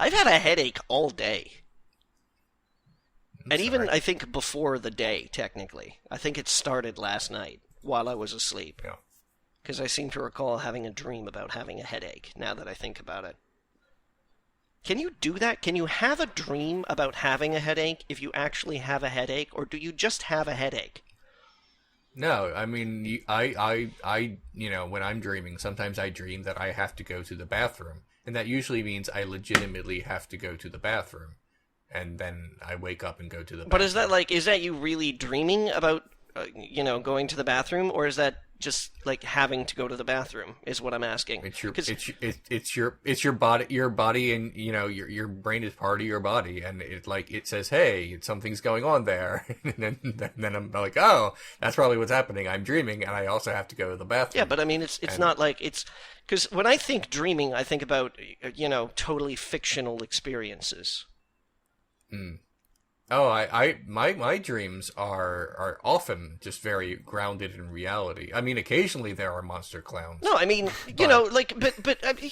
I've had a headache all day. And even, sorry. I think, before the day, technically. I think it started last night while I was asleep. Yeah. Because I seem to recall having a dream about having a headache, now that I think about it. Can you do that? Can you have a dream about having a headache if you actually have a headache, or do you just have a headache? No, I mean, when I'm dreaming, sometimes I dream that I have to go to the bathroom. And that usually means I legitimately have to go to the bathroom. And then I wake up and go to the bathroom. But is that you really dreaming about, going to the bathroom, or is that just like having to go to the bathroom? Is what I'm asking. It's your body, and your brain is part of your body, and it says, hey, something's going on there, and then I'm like, oh, that's probably what's happening. I'm dreaming, and I also have to go to the bathroom. Yeah, but I mean, it's not like it's because when I think dreaming, I think about totally fictional experiences. Oh, my dreams are often just very grounded in reality. I mean, occasionally there are monster clowns. No, I mean, but I mean,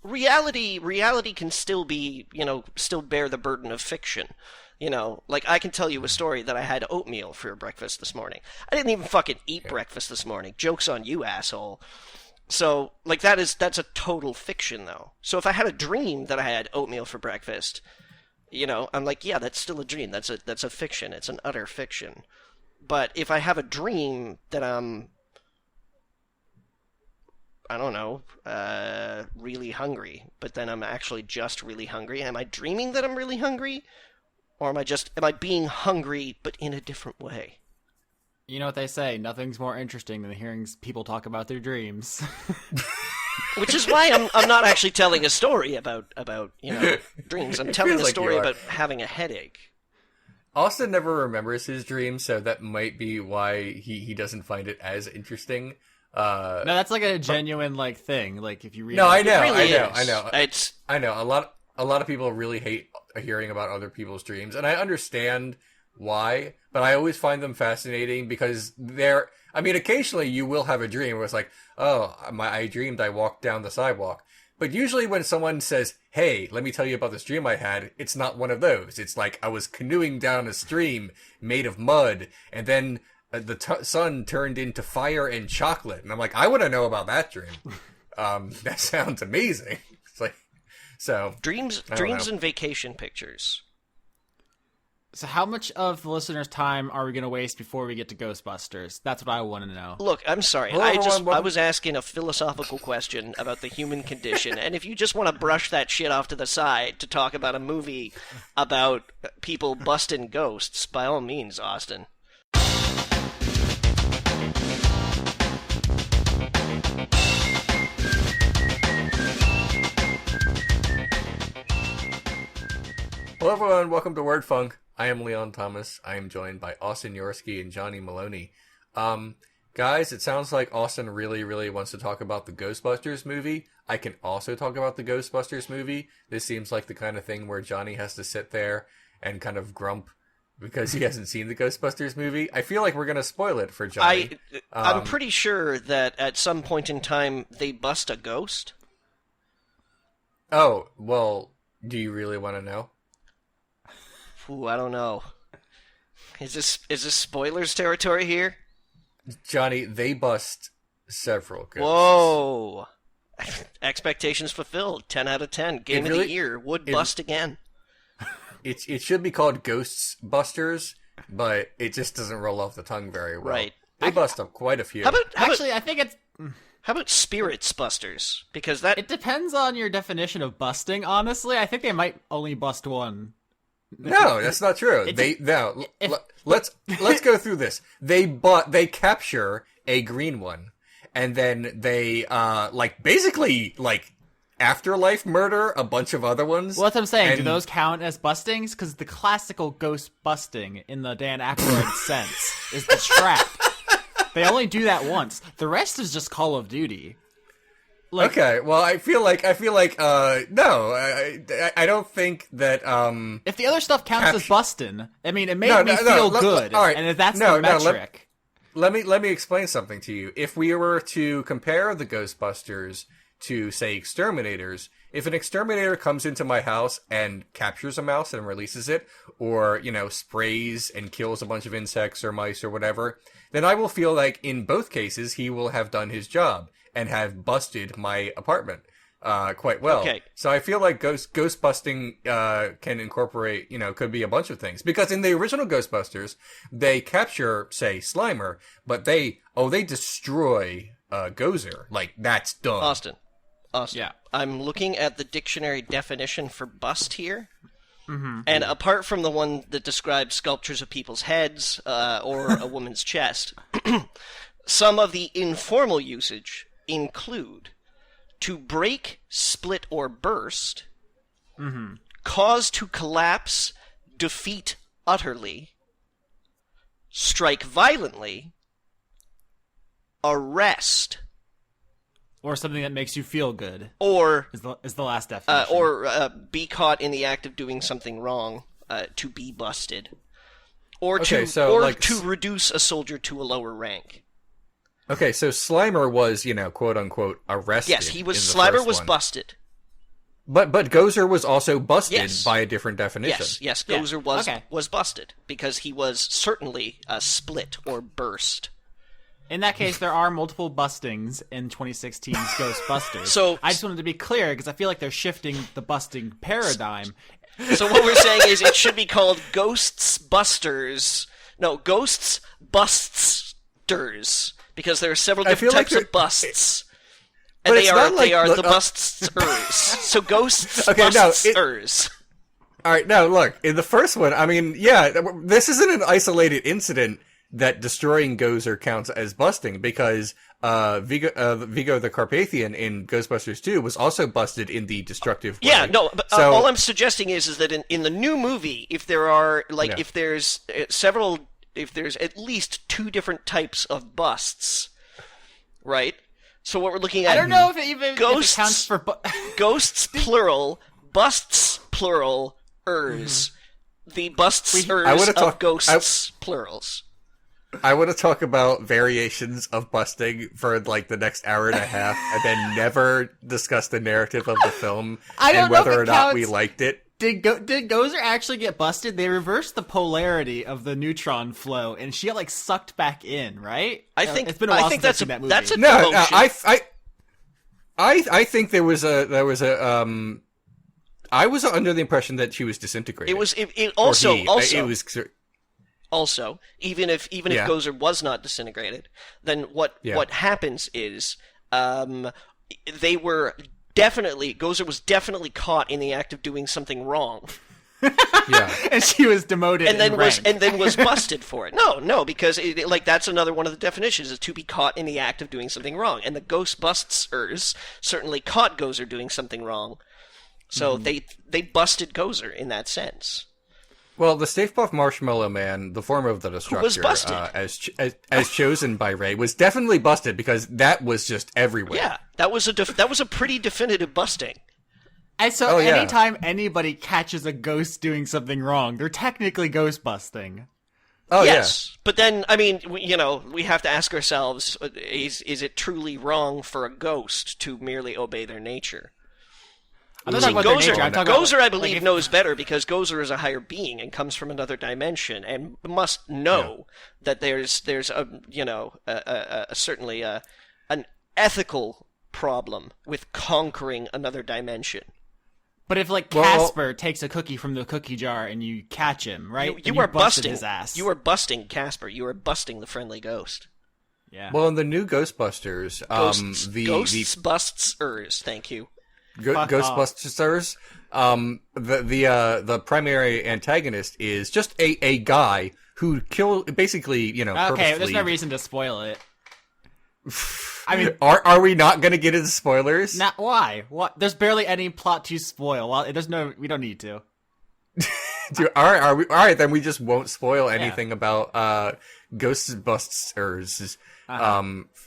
reality can still be, still bear the burden of fiction. Like I can tell you a story that I had oatmeal for breakfast this morning. I didn't even fucking eat breakfast this morning. Joke's on you, asshole. So, like, that's a total fiction, though. So if I had a dream that I had oatmeal for breakfast, I'm like, yeah, that's still a dream. That's a fiction. It's an utter fiction. But if I have a dream that I'm, I don't know, really hungry, but then I'm actually just really hungry, am I dreaming that I'm really hungry? Or am I being hungry, but in a different way? You know what they say, nothing's more interesting than hearing people talk about their dreams. Which is why I'm not actually telling a story about dreams. I'm telling a story about having a headache. Austin never remembers his dreams, so that might be why he doesn't find it as interesting. No, that's like a genuine thing. Like if you read, I know. A lot of people really hate hearing about other people's dreams, and I understand why, but I always find them fascinating because occasionally you will have a dream where it's like, oh, I dreamed I walked down the sidewalk. But usually when someone says, hey, let me tell you about this dream I had, it's not one of those. It's like I was canoeing down a stream made of mud, and then the sun turned into fire and chocolate. And I'm like, I want to know about that dream. That sounds amazing. It's like, so. Dreams and vacation pictures. So how much of the listeners' time are we going to waste before we get to Ghostbusters? That's what I want to know. Look, I'm sorry. I was asking a philosophical question about the human condition, and if you just want to brush that shit off to the side to talk about a movie about people busting ghosts, by all means, Austin. Hello everyone, welcome to Word Funk. I am Leon Thomas. I am joined by Austin Yorsky and Johnny Maloney. Guys, it sounds like Austin really, really wants to talk about the Ghostbusters movie. I can also talk about the Ghostbusters movie. This seems like the kind of thing where Johnny has to sit there and kind of grump because he hasn't seen the Ghostbusters movie. I feel like we're going to spoil it for Johnny. I'm pretty sure that at some point in time they bust a ghost. Oh, well, do you really want to know? Ooh, I don't know. Is this spoilers territory here? Johnny, they bust several ghosts. Whoa! Expectations fulfilled. 10 out of 10. Game of the year. Would bust again. It should be called Ghostbusters, but it just doesn't roll off the tongue very well. Right. They bust up quite a few. I think it's... How about Spirits Busters? Because that... It depends on your definition of busting, honestly. I think they might only bust one. No, that's not true. Let's go through this. They capture a green one, and then they basically afterlife murder a bunch of other ones. Well, that's what I'm saying. Do those count as bustings? Because the classical ghost busting in the Dan Aykroyd sense is the trap. They only do that once. The rest is just Call of Duty. Okay, well, I feel like no, I don't think that, if the other stuff counts as bustin', I mean, it made me feel good, all right, and if that's the metric. Let me explain something to you. If we were to compare the Ghostbusters to, say, Exterminators, if an exterminator comes into my house and captures a mouse and releases it, or, sprays and kills a bunch of insects or mice or whatever, then I will feel like in both cases he will have done his job and have busted my apartment quite well. Okay. So I feel like ghost busting can incorporate, could be a bunch of things. Because in the original Ghostbusters, they capture, say, Slimer, but they destroy Gozer. Like, that's done. Austin. Yeah. I'm looking at the dictionary definition for bust here. Mm-hmm. And apart from the one that describes sculptures of people's heads or a woman's chest, some of the informal usage include to break, split, or burst, cause to collapse, defeat utterly, strike violently, arrest, Or something that makes you feel good. or Is the last definition. be caught in the act of doing something wrong, to be busted, or Okay, to so, or like, to reduce a soldier to a lower rank. Okay, so Slimer was, quote unquote, arrested. Yes, he was. in the Slimer first was one. busted. But Gozer was also busted Yes. by a different definition. Yes, Yeah, Gozer was okay. busted because he was certainly split or burst. In that case, there are multiple bustings in 2016's Ghostbusters. So- I just wanted to be clear because I feel like they're shifting the busting paradigm. So what we're saying is it should be called Ghostsbusters. No, Ghostsbuststers, because there are several I different feel like types of they're- busts. But And it's not like- they are look, the buststers. So Ghoststers. Okay, no, All right, now look, in the first one, I mean, yeah, this isn't an isolated incident that destroying Gozer counts as busting, because Vigo the Carpathian in Ghostbusters 2 was also busted in the destructive way. Yeah, no, but So- all I'm suggesting is that in the new movie, if there are, like, Yeah. if there's at least two different types of busts, right? So what we're looking at... I don't know if it even Ghosts- if it counts for... Ghosts, plural, busts, plural, ers. The busts, I wanna of talk- ghosts, plurals. I want to talk about variations of busting for like the next hour and a half, and then never discuss the narrative of the film I don't and know if whether it or not we counts. liked it. Did Gozer actually get busted? They reversed the polarity of the neutron flow, and she got, like, sucked back in, right? I think it's been a while since I've that's seen that movie. that's a No, demotion. I think there was a I was under the impression that she was disintegrated. It Or also he. also It was Also, even if Yeah. Gozer was not disintegrated, then what happens is Gozer was definitely caught in the act of doing something wrong, yeah. And she was demoted and then in was rank. busted for it. No, because that's another one of the definitions, is to be caught in the act of doing something wrong, and the Ghostbusters certainly caught Gozer doing something wrong, so they busted Gozer in that sense. Well, the Stave Puft Marshmallow Man, the form of the Destructor, was busted. As chosen by Ray, was definitely busted because that was just everywhere. Yeah, that was a pretty definitive busting. And so yeah. anytime anybody catches a ghost doing something wrong, they're technically ghost busting. Oh, Yes, but then, I mean, we have to ask ourselves, is it truly wrong for a ghost to merely obey their nature? I'm not talking about their Gozer, nature. I'm talking Gozer, about, I believe, knows better, because Gozer is a higher being and comes from another dimension and must know that there's certainly an ethical problem with conquering another dimension. But if, like, Casper takes a cookie from the cookie jar and you catch him, right? You Then are busted busting his ass. You are busting Casper. You are busting the friendly ghost. Yeah. Well, in the new Ghostbusters, Ghostbusters, thank you. Ghostbusters, the primary antagonist is just a guy who basically, Okay, purposefully... there's no reason to spoil it. I mean, Are we not going to get into spoilers? not why? What? There's barely any plot to spoil. Well, we don't need to. All right, then we just won't spoil anything about Ghostbusters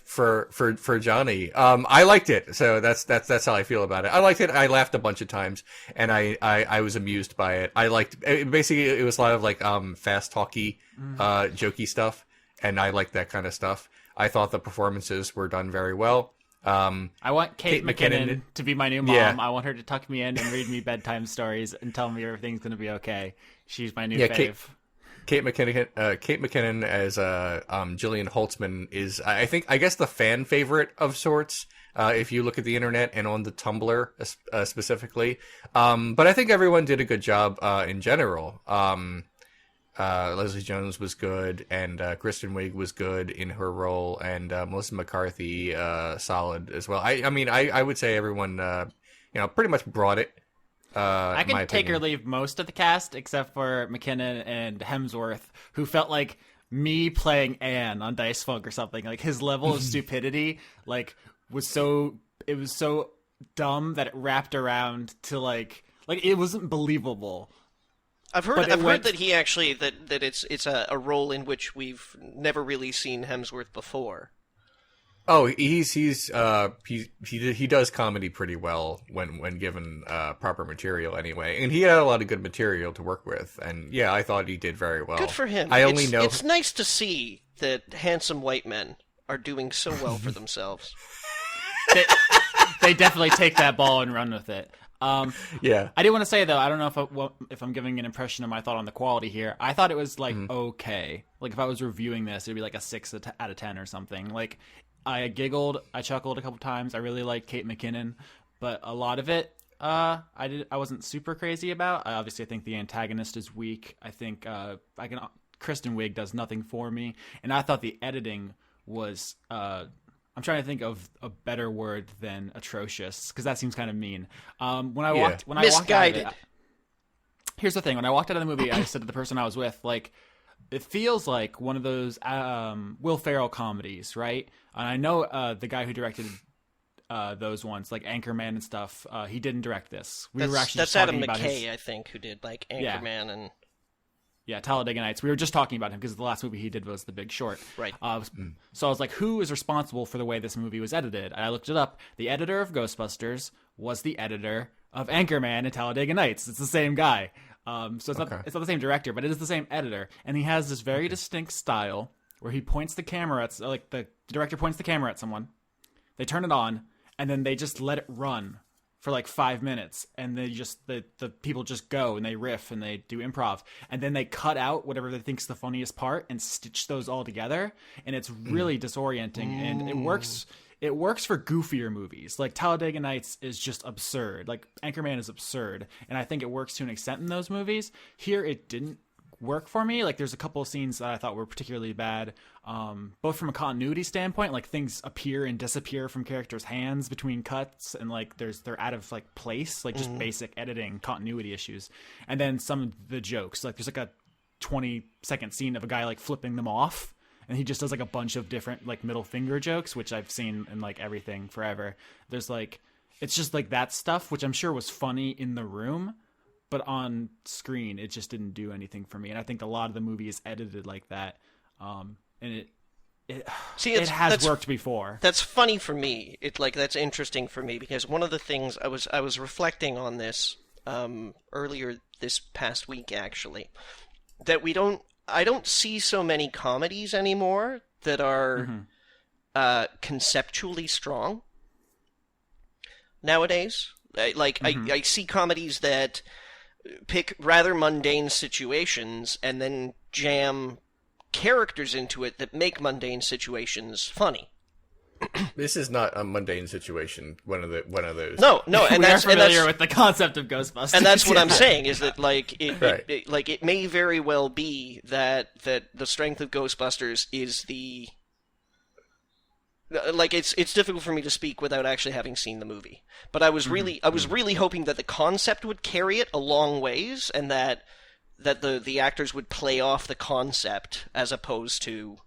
for Johnny. I liked it, so that's how I feel about it. I liked it. I laughed a bunch of times, and I was amused by it. I liked it. Basically, it was a lot of like fast talky, jokey stuff, and I liked that kind of stuff. I thought the performances were done very well. I want Kate McKinnon to be my new mom. Yeah. I want her to tuck me in and read me bedtime stories and tell me everything's going to be okay. She's my new fave. Kate McKinnon as Jillian Holtzman is, I guess, the fan favorite of sorts. If you look at the internet and on the Tumblr specifically, but I think everyone did a good job in general. Leslie Jones was good, and Kristen Wiig was good in her role, and Melissa McCarthy solid as well. I would say everyone pretty much brought it. I can take or leave most of the cast except for McKinnon and Hemsworth, who felt like me playing Anne on Dice Funk or something. Like his level of stupidity, was so dumb that it wrapped around to like it wasn't believable. I've heard that he actually that it's a role in which we've never really seen Hemsworth before. Oh, he does comedy pretty well when given proper material anyway, and he had a lot of good material to work with, and yeah, I thought he did very well. Good for him. It's nice to see that handsome white men are doing so well for themselves. They definitely take that ball and run with it. Yeah. I do want to say though, I don't know if I'm giving an impression of my thought on the quality here. I thought it was okay. Like if I was reviewing this, it'd be like a 6 out of 10 or something. Like I giggled, I chuckled a couple times. I really liked Kate McKinnon, but a lot of it, I wasn't super crazy about. I think the antagonist is weak. I think Kristen Wiig does nothing for me, and I thought the editing was. I'm trying to think of a better word than atrocious, because that seems kind of mean. When I walked out of it, here's the thing: when I walked out of the movie, I said to the person I was with, like, it feels like one of those Will Ferrell comedies, right? And I know the guy who directed those ones, like Anchorman and stuff. He didn't direct this. That's Adam McKay, I think, who did like Anchorman and. Yeah, Talladega Nights. We were just talking about him because the last movie he did was The Big Short. Right. So I was like, who is responsible for the way this movie was edited? And I looked it up. The editor of Ghostbusters was the editor of Anchorman and Talladega Nights. It's the same guy. So it's not the same director, but it is the same editor. And he has this very distinct style where he points the camera at, like the director points the camera at someone, they turn it on, and then they just let it run for like 5 minutes, and they just the people just go and they riff and they do improv, and then they cut out whatever they think's the funniest part and stitch those all together, and it's really disorienting. And it works for goofier movies. Like Talladega Nights is just absurd. Like Anchorman is absurd, and I think it works to an extent in those movies. Here it didn't work for me. Like there's a couple of scenes that I thought were particularly bad, both from a continuity standpoint, like things appear and disappear from characters' hands between cuts, and like they're out of like place, like just basic editing continuity issues. And then some of the jokes, like there's like a 20-second scene of a guy like flipping them off, and he just does like a bunch of different like middle finger jokes, which I've seen in like everything forever. There's like, it's just like that stuff, which I'm sure was funny in the room, but on screen, it just didn't do anything for me. And I think a lot of the movie is edited like that. And it has worked before. That's funny for me. That's interesting for me, because one of the things I was reflecting on this earlier this past week, actually, that I don't see so many comedies anymore that are conceptually strong nowadays. I see comedies that pick rather mundane situations and then jam characters into it that make mundane situations funny. This is not a mundane situation. One of those. No, and we are familiar with the concept of Ghostbusters, and that's what I'm saying. Is that it may very well be that the strength of Ghostbusters is the. Like it's difficult for me to speak without actually having seen the movie. But I was really hoping that the concept would carry it a long ways, and that the actors would play off the concept as opposed to.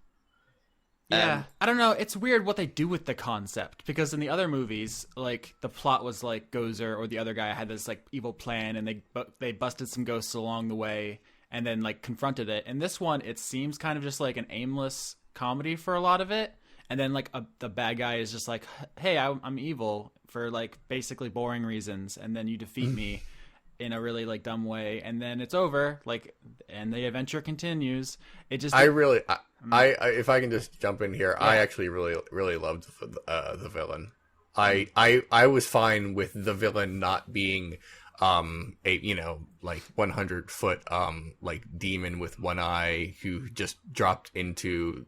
I don't know. It's weird what they do with the concept, because in the other movies, like the plot was like Gozer or the other guy had this like evil plan, and they busted some ghosts along the way, and then like confronted it. In this one, it seems kind of just like an aimless comedy for a lot of it. And then, like, the bad guy is just like, hey, I'm evil for, like, basically boring reasons. And then you defeat me in a really, like, dumb way. And then it's over, like, and the adventure continues. It just... if I can just jump in here, yeah. I actually really, really loved the villain. I was fine with the villain not being a 100-foot like demon with one eye who just dropped into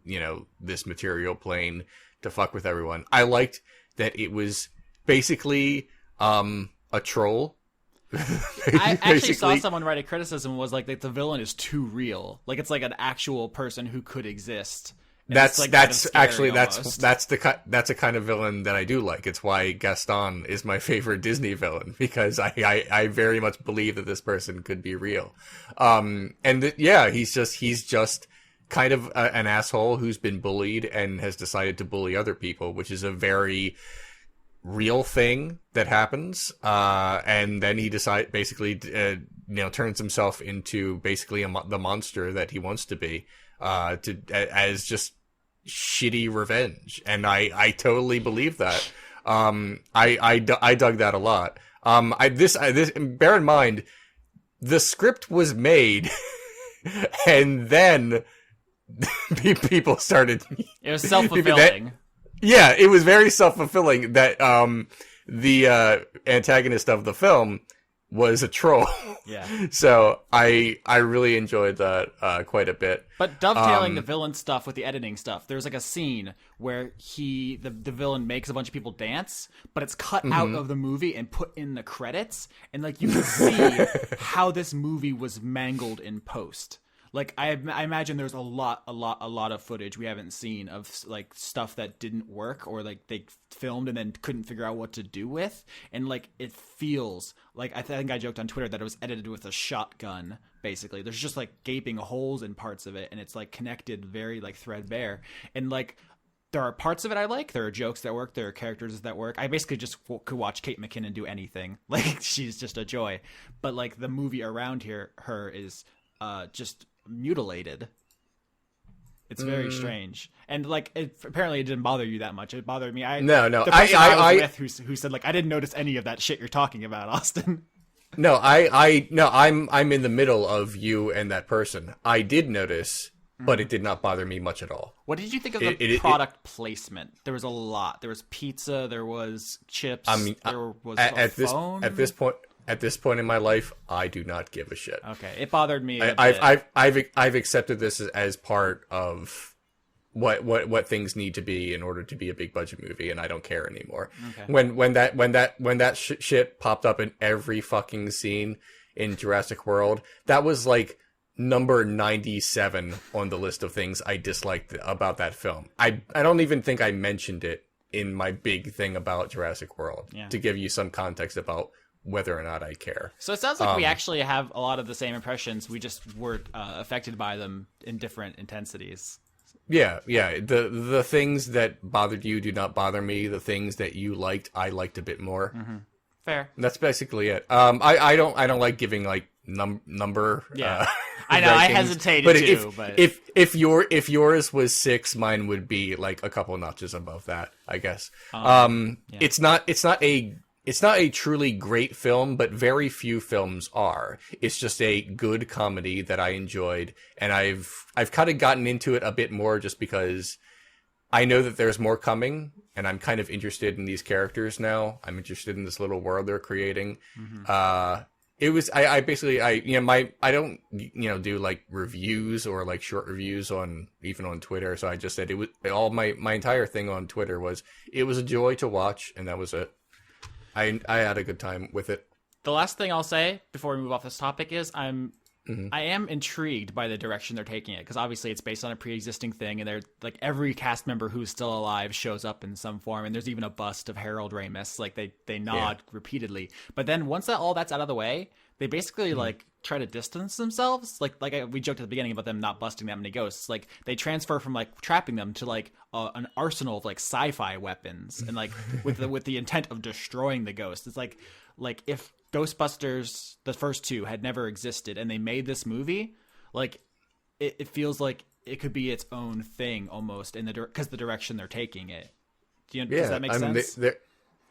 this material plane to fuck with everyone. I liked that it was basically a troll. I actually saw someone write a criticism was like that the villain is too real. Like it's like an actual person who could exist. That's a kind of villain that I do like. It's why Gaston is my favorite Disney villain, because I very much believe that this person could be real. He's just kind of an asshole who's been bullied and has decided to bully other people, which is a very real thing that happens. And then he turns himself into basically the monster that he wants to be, as just shitty revenge. And I totally believe that. I dug that a lot. Bear in mind, the script was made and then people started. It was self-fulfilling. Yeah, it was very self-fulfilling that the antagonist of the film was a troll. Yeah. So I really enjoyed that quite a bit. But dovetailing the villain stuff with the editing stuff, there's like a scene where the villain makes a bunch of people dance, but it's cut out of the movie and put in the credits, and like you can see how this movie was mangled in post. Like I imagine there's a lot of footage we haven't seen of like stuff that didn't work, or like they filmed and then couldn't figure out what to do with, and like it feels like I think I joked on Twitter that it was edited with a shotgun. Basically, there's just like gaping holes in parts of it, and it's like connected very like threadbare, and like there are parts of it I like. There are jokes that work. There are characters that work. I basically just could watch Kate McKinnon do anything. Like she's just a joy. But like the movie around her is just mutilated. It's very strange, and like apparently it didn't bother you that much. It bothered me. No. The person I was with who said like I didn't notice any of that shit you're talking about, Austin. No, I'm in the middle of you and that person. I did notice, but it did not bother me much at all. What did you think of the product placement? There was a lot. There was pizza. There was chips. I mean, there was a phone. At this point in my life, I do not give a shit. Okay, it bothered me. I've accepted this as part of what things need to be in order to be a big budget movie, and I don't care anymore. Okay. When that shit popped up in every fucking scene in Jurassic World, that was like number 97 on the list of things I disliked about that film. I don't even think I mentioned it in my big thing about Jurassic World, to give you some context about whether or not I care. So it sounds like we actually have a lot of the same impressions. We just were affected by them in different intensities. Yeah. The things that bothered you do not bother me. The things that you liked, I liked a bit more. Mm-hmm. Fair. That's basically it. I don't like giving like number. Yeah. I know. Rankings, I hesitated but if yours was 6, mine would be like a couple notches above that, I guess. It's not a truly great film, but very few films are. It's just a good comedy that I enjoyed, and I've kind of gotten into it a bit more just because I know that there's more coming, and I'm kind of interested in these characters now. I'm interested in this little world they're creating. Mm-hmm. I don't do like reviews or like short reviews on Twitter, so I just said it was all my entire thing on Twitter was it was a joy to watch, and that was it. I had a good time with it. The last thing I'll say before we move off this topic is I am intrigued by the direction they're taking it, because obviously it's based on a pre-existing thing, and they're like every cast member who's still alive shows up in some form, and there's even a bust of Harold Ramis. Like they nod repeatedly, but then once all that's out of the way, they basically like try to distance themselves. Like we joked at the beginning about them not busting that many ghosts. Like they transfer from like trapping them to like an arsenal of like sci-fi weapons, and like with the intent of destroying the ghost. It's like if Ghostbusters, the first two, had never existed and they made this movie, like it feels like it could be its own thing almost because the direction they're taking it. Does that make sense?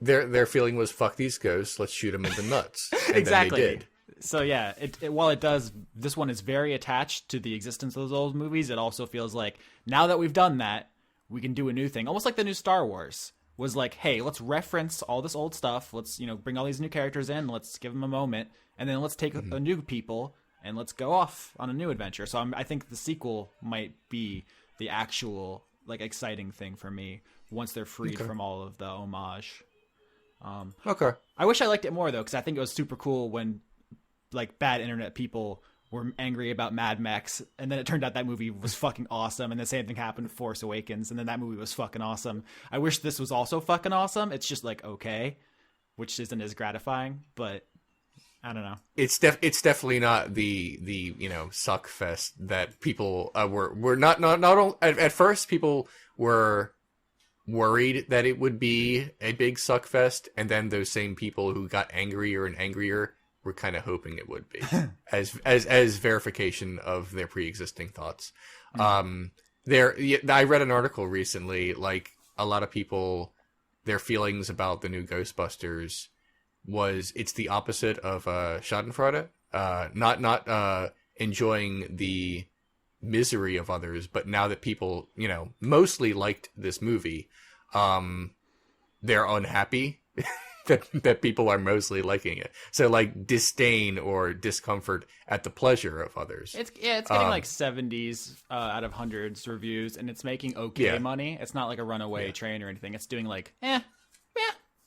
Their feeling was fuck these ghosts, let's shoot them in the nuts. And exactly. Then they did. So yeah, while it does, this one is very attached to the existence of those old movies. It also feels like now that we've done that, we can do a new thing, almost like the new Star Wars. was like, hey, let's reference all this old stuff. Let's, bring all these new characters in. Let's give them a moment. And then let's take a new people and let's go off on a new adventure. So I think the sequel might be the actual, like, exciting thing for me once they're freed from all of the homage. Okay. I wish I liked it more, though, because I think it was super cool when, like, bad internet people were angry about Mad Max, and then it turned out that movie was fucking awesome, and the same thing happened with Force Awakens, and then that movie was fucking awesome. I wish this was also fucking awesome. It's just, like, okay, which isn't as gratifying, but I don't know. It's definitely not the suck fest that people were not at first. People were worried that it would be a big suck fest, and then those same people who got angrier and angrier were kind of hoping it would be as verification of their pre-existing thoughts. I read an article recently, like, a lot of people, their feelings about the new Ghostbusters was it's the opposite of Schadenfreude, not enjoying the misery of others, but now that people mostly liked this movie, they're unhappy that people are mostly liking it. So, like, disdain or discomfort at the pleasure of others. It's getting like 70s out of hundreds reviews, and it's making money. It's not like a runaway train or anything. It's doing like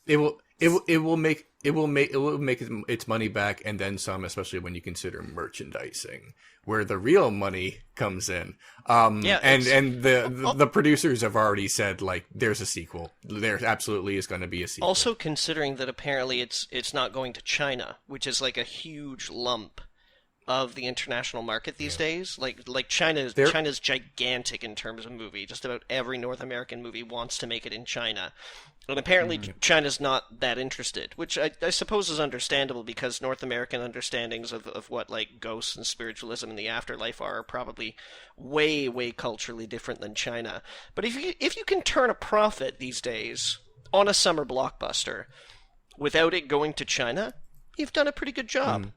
It will make its money back and then some, especially when you consider merchandising, where the real money comes in. And the producers have already said, like, there's a sequel. There absolutely is going to be a sequel. Also considering that apparently it's not going to China, which is like a huge lump of the international market these days. Like China's gigantic in terms of movie. Just about every North American movie wants to make it in China. And apparently China's not that interested, which I suppose is understandable because North American understandings of what, like, ghosts and spiritualism and the afterlife are probably way, way culturally different than China. But if you can turn a profit these days on a summer blockbuster without it going to China, you've done a pretty good job.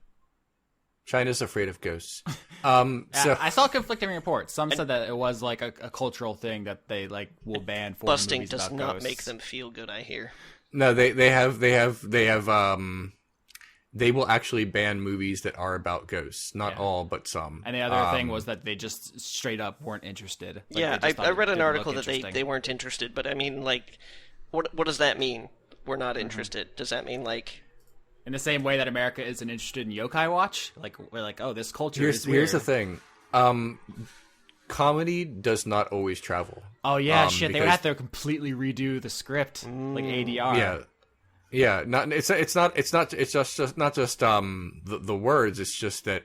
China's afraid of ghosts. I saw conflicting reports. Some said that it was like a cultural thing that they, like, will ban foreign busting movies does about not ghosts. make them feel good, I hear. No, they will actually ban movies that are about ghosts. Not all, but some. And the other thing was that they just straight up weren't interested. Like, I read an article that they weren't interested, but I mean, like, what does that mean? We're not interested. Does that mean, like, in the same way that America isn't interested in Yokai Watch? Like, we're like, oh, this culture is weird. Here's the thing. Comedy does not always travel. Oh, yeah, shit. They would have to completely redo the script, like ADR. Yeah. It's not just the words. It's just that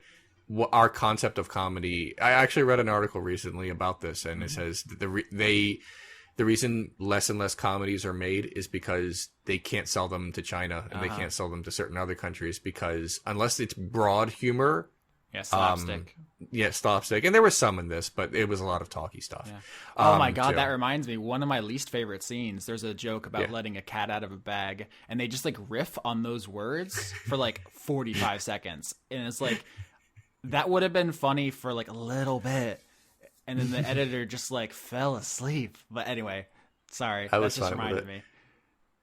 our concept of comedy. I actually read an article recently about this, and it says the reason less and less comedies are made is because they can't sell them to China and they can't sell them to certain other countries because unless it's broad humor. Yeah, slapstick. Slapstick. And there was some in this, but it was a lot of talky stuff. Yeah. Oh my God, that reminds me. One of my least favorite scenes, there's a joke about letting a cat out of a bag, and they just, like, riff on those words for, like, 45 seconds. And it's like, that would have been funny for, like, a little bit. And then the editor just, like, fell asleep. But anyway, sorry. That just reminded me.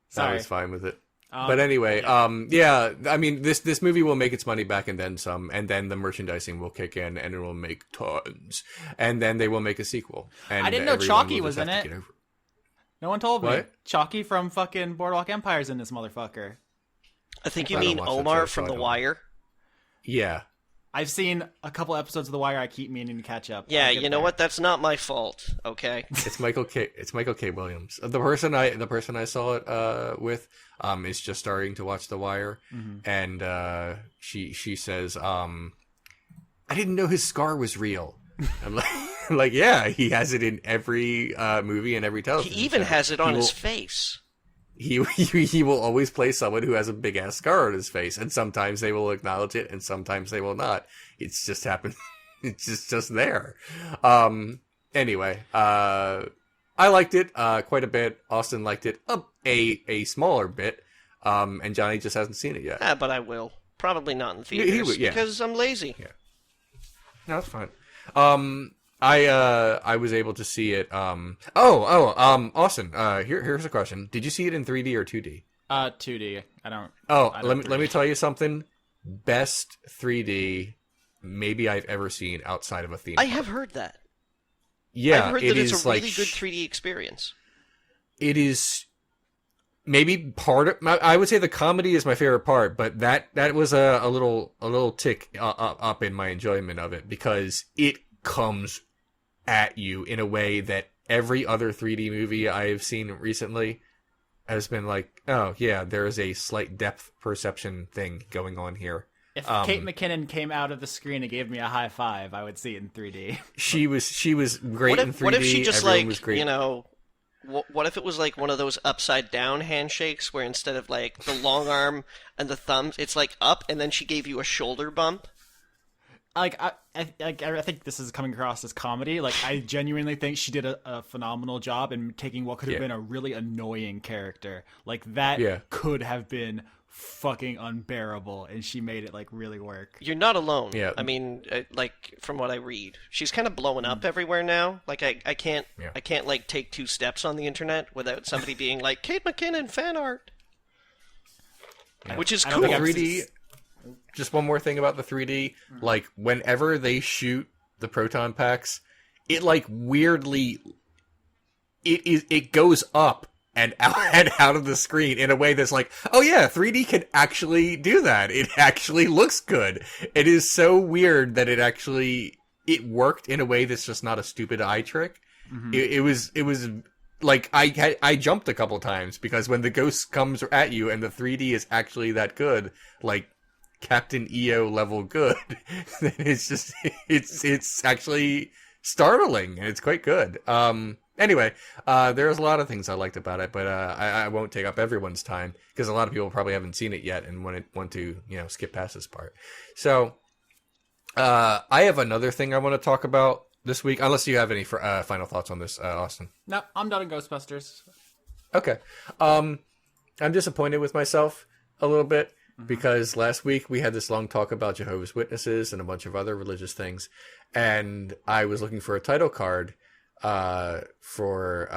Sorry. I was fine with it. But anyway, I mean, this movie will make its money back and then some, and then the merchandising will kick in, and it will make tons. And then they will make a sequel. And I didn't know Chalky was in it. No one told me. Chalky from fucking Boardwalk Empire's in this motherfucker. I think you mean Omar from The Wire? Yeah. I've seen a couple episodes of The Wire. I keep meaning to catch up. Yeah, you know what? That's not my fault. Okay. It's Michael K. Williams. The person I saw it with is just starting to watch The Wire, and she says, "I didn't know his scar was real." I'm like, yeah, he has it in every movie and every television. He even has it on his face. He will always play someone who has a big ass scar on his face, and sometimes they will acknowledge it, and sometimes they will not. It's just happened. It's just there. Anyway, I liked it quite a bit. Austin liked it a smaller bit, and Johnny just hasn't seen it yet. But I will. Probably not in theaters because I'm lazy. Yeah. No, that's fine. I was able to see it. Austin. Here's a question. Did you see it in 3D or 2D? 2D. Let me tell you something. Best 3D maybe I've ever seen outside of a theme park. I have heard that. Yeah, I've heard that it's a really good 3D experience. It is maybe part of. I would say the comedy is my favorite part, but that was a little tick up in my enjoyment of it because it comes at you in a way that every other 3D movie I have seen recently has been like, oh yeah, there is a slight depth perception thing going on here. If Kate McKinnon came out of the screen and gave me a high five, I would see it in 3D. She was great in 3D. What if she just Everyone was great. What if it was like one of those upside down handshakes where instead of like the long arm and the thumbs, it's like up and then she gave you a shoulder bump? Like I think this is coming across as comedy. Like I genuinely think she did a phenomenal job in taking what could have been a really annoying character. Like that could have been fucking unbearable, and she made it like really work. You're not alone. Yeah. I mean, like from what I read, she's kind of blowing up everywhere now. Like I can't like take 2 steps on the internet without somebody being like Kate McKinnon fan art, which is cool. 3D. Just one more thing about the 3D. Like, whenever they shoot the proton packs, it, like, weirdly... It goes up and out of the screen in a way that's like, oh yeah, 3D can actually do that. It actually looks good. It is so weird that it worked in a way that's just not a stupid eye trick. Mm-hmm. It was... Like, I jumped a couple times, because when the ghost comes at you and the 3D is actually that good, like... Captain EO level good. it's actually startling, and it's quite good. Anyway, there's a lot of things I liked about it, but I won't take up everyone's time because a lot of people probably haven't seen it yet and want to skip past this part. So I have another thing I want to talk about this week, unless you have any final thoughts on this, Austin. No, I'm done in Ghostbusters. Okay. I'm disappointed with myself a little bit. Because last week we had this long talk about Jehovah's Witnesses and a bunch of other religious things, and I was looking for a title card for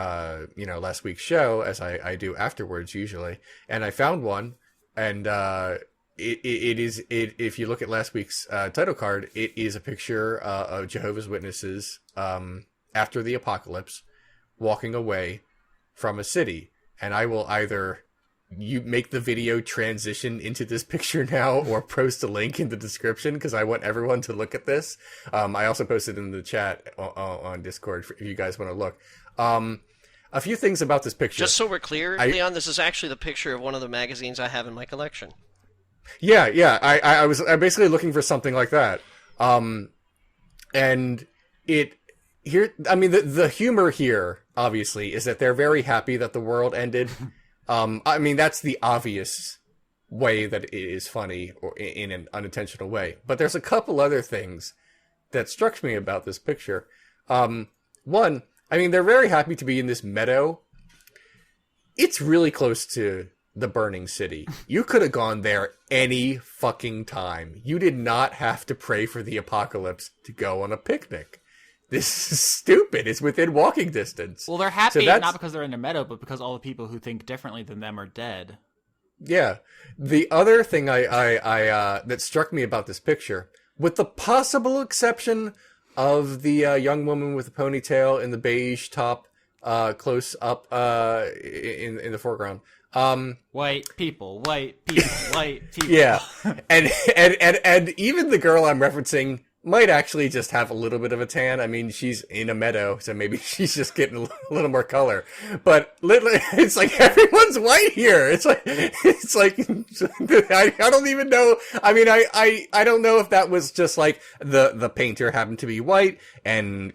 last week's show, as I do afterwards usually, and I found one, and if you look at last week's title card, it is a picture of Jehovah's Witnesses after the apocalypse walking away from a city, and I will either you make the video transition into this picture now or post a link in the description because I want everyone to look at this. I also posted in the chat on Discord if you guys want to look. A few things about this picture. Just so we're clear, Leon, this is actually the picture of one of the magazines I have in my collection. Yeah. I was basically looking for something like that. And the humor here, obviously, is that they're very happy that the world ended. That's the obvious way that it is funny or in an unintentional way. But there's a couple other things that struck me about this picture. One, they're very happy to be in this meadow. It's really close to the burning city. You could have gone there any fucking time. You did not have to pray for the apocalypse to go on a picnic. This is stupid. It's within walking distance. Well, they're happy not because they're in a meadow, but because all the people who think differently than them are dead. Yeah. The other thing I that struck me about this picture, with the possible exception of the young woman with a ponytail in the beige top, close up in the foreground. White people. Yeah. and even the girl I'm referencing might actually just have a little bit of a tan. She's in a meadow, so maybe she's just getting a little more color. But literally, it's like everyone's white here. It's like I don't even know. I don't know if that was just like the painter happened to be white and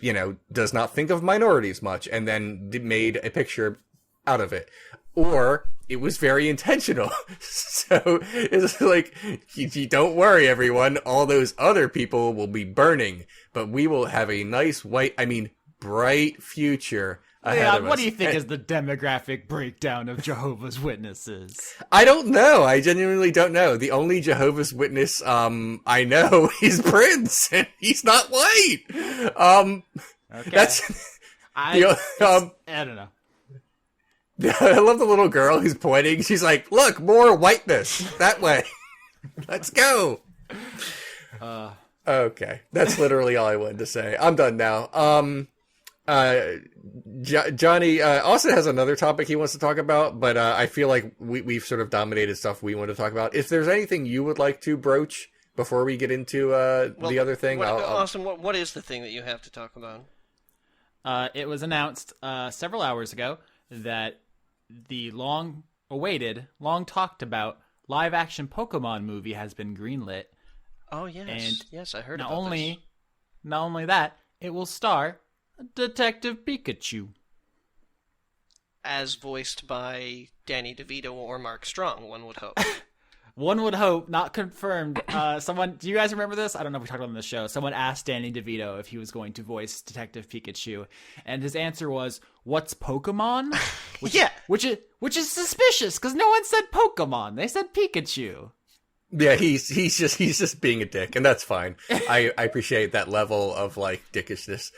does not think of minorities much, and then made a picture out of it, or it was very intentional. So it's like, don't worry, everyone. All those other people will be burning, but we will have a nice bright future ahead of us. What do you think is the demographic breakdown of Jehovah's Witnesses? I don't know. I genuinely don't know. The only Jehovah's Witness I know is Prince, and he's not white. Okay. That's I don't know. I love the little girl who's pointing. She's like, "Look, more whiteness that way. Let's go." Okay, that's literally all I wanted to say. I'm done now. Johnny, Austin has another topic he wants to talk about, but I feel like we've sort of dominated stuff we want to talk about. If there's anything you would like to broach before we get into the other thing, Austin, what is the thing that you have to talk about? It was announced several hours ago that the long-awaited, long-talked-about live-action Pokemon movie has been greenlit. Oh, yes. And yes, I heard about this. Not only that, it will star Detective Pikachu. As voiced by Danny DeVito or Mark Strong, one would hope. One would hope, not confirmed. Do you guys remember this? I don't know if we talked about it on the show. Someone asked Danny DeVito if he was going to voice Detective Pikachu, and his answer was, "What's Pokemon?" Which is suspicious because no one said Pokemon. They said Pikachu. Yeah, he's just being a dick, and that's fine. I appreciate that level of like dickishness.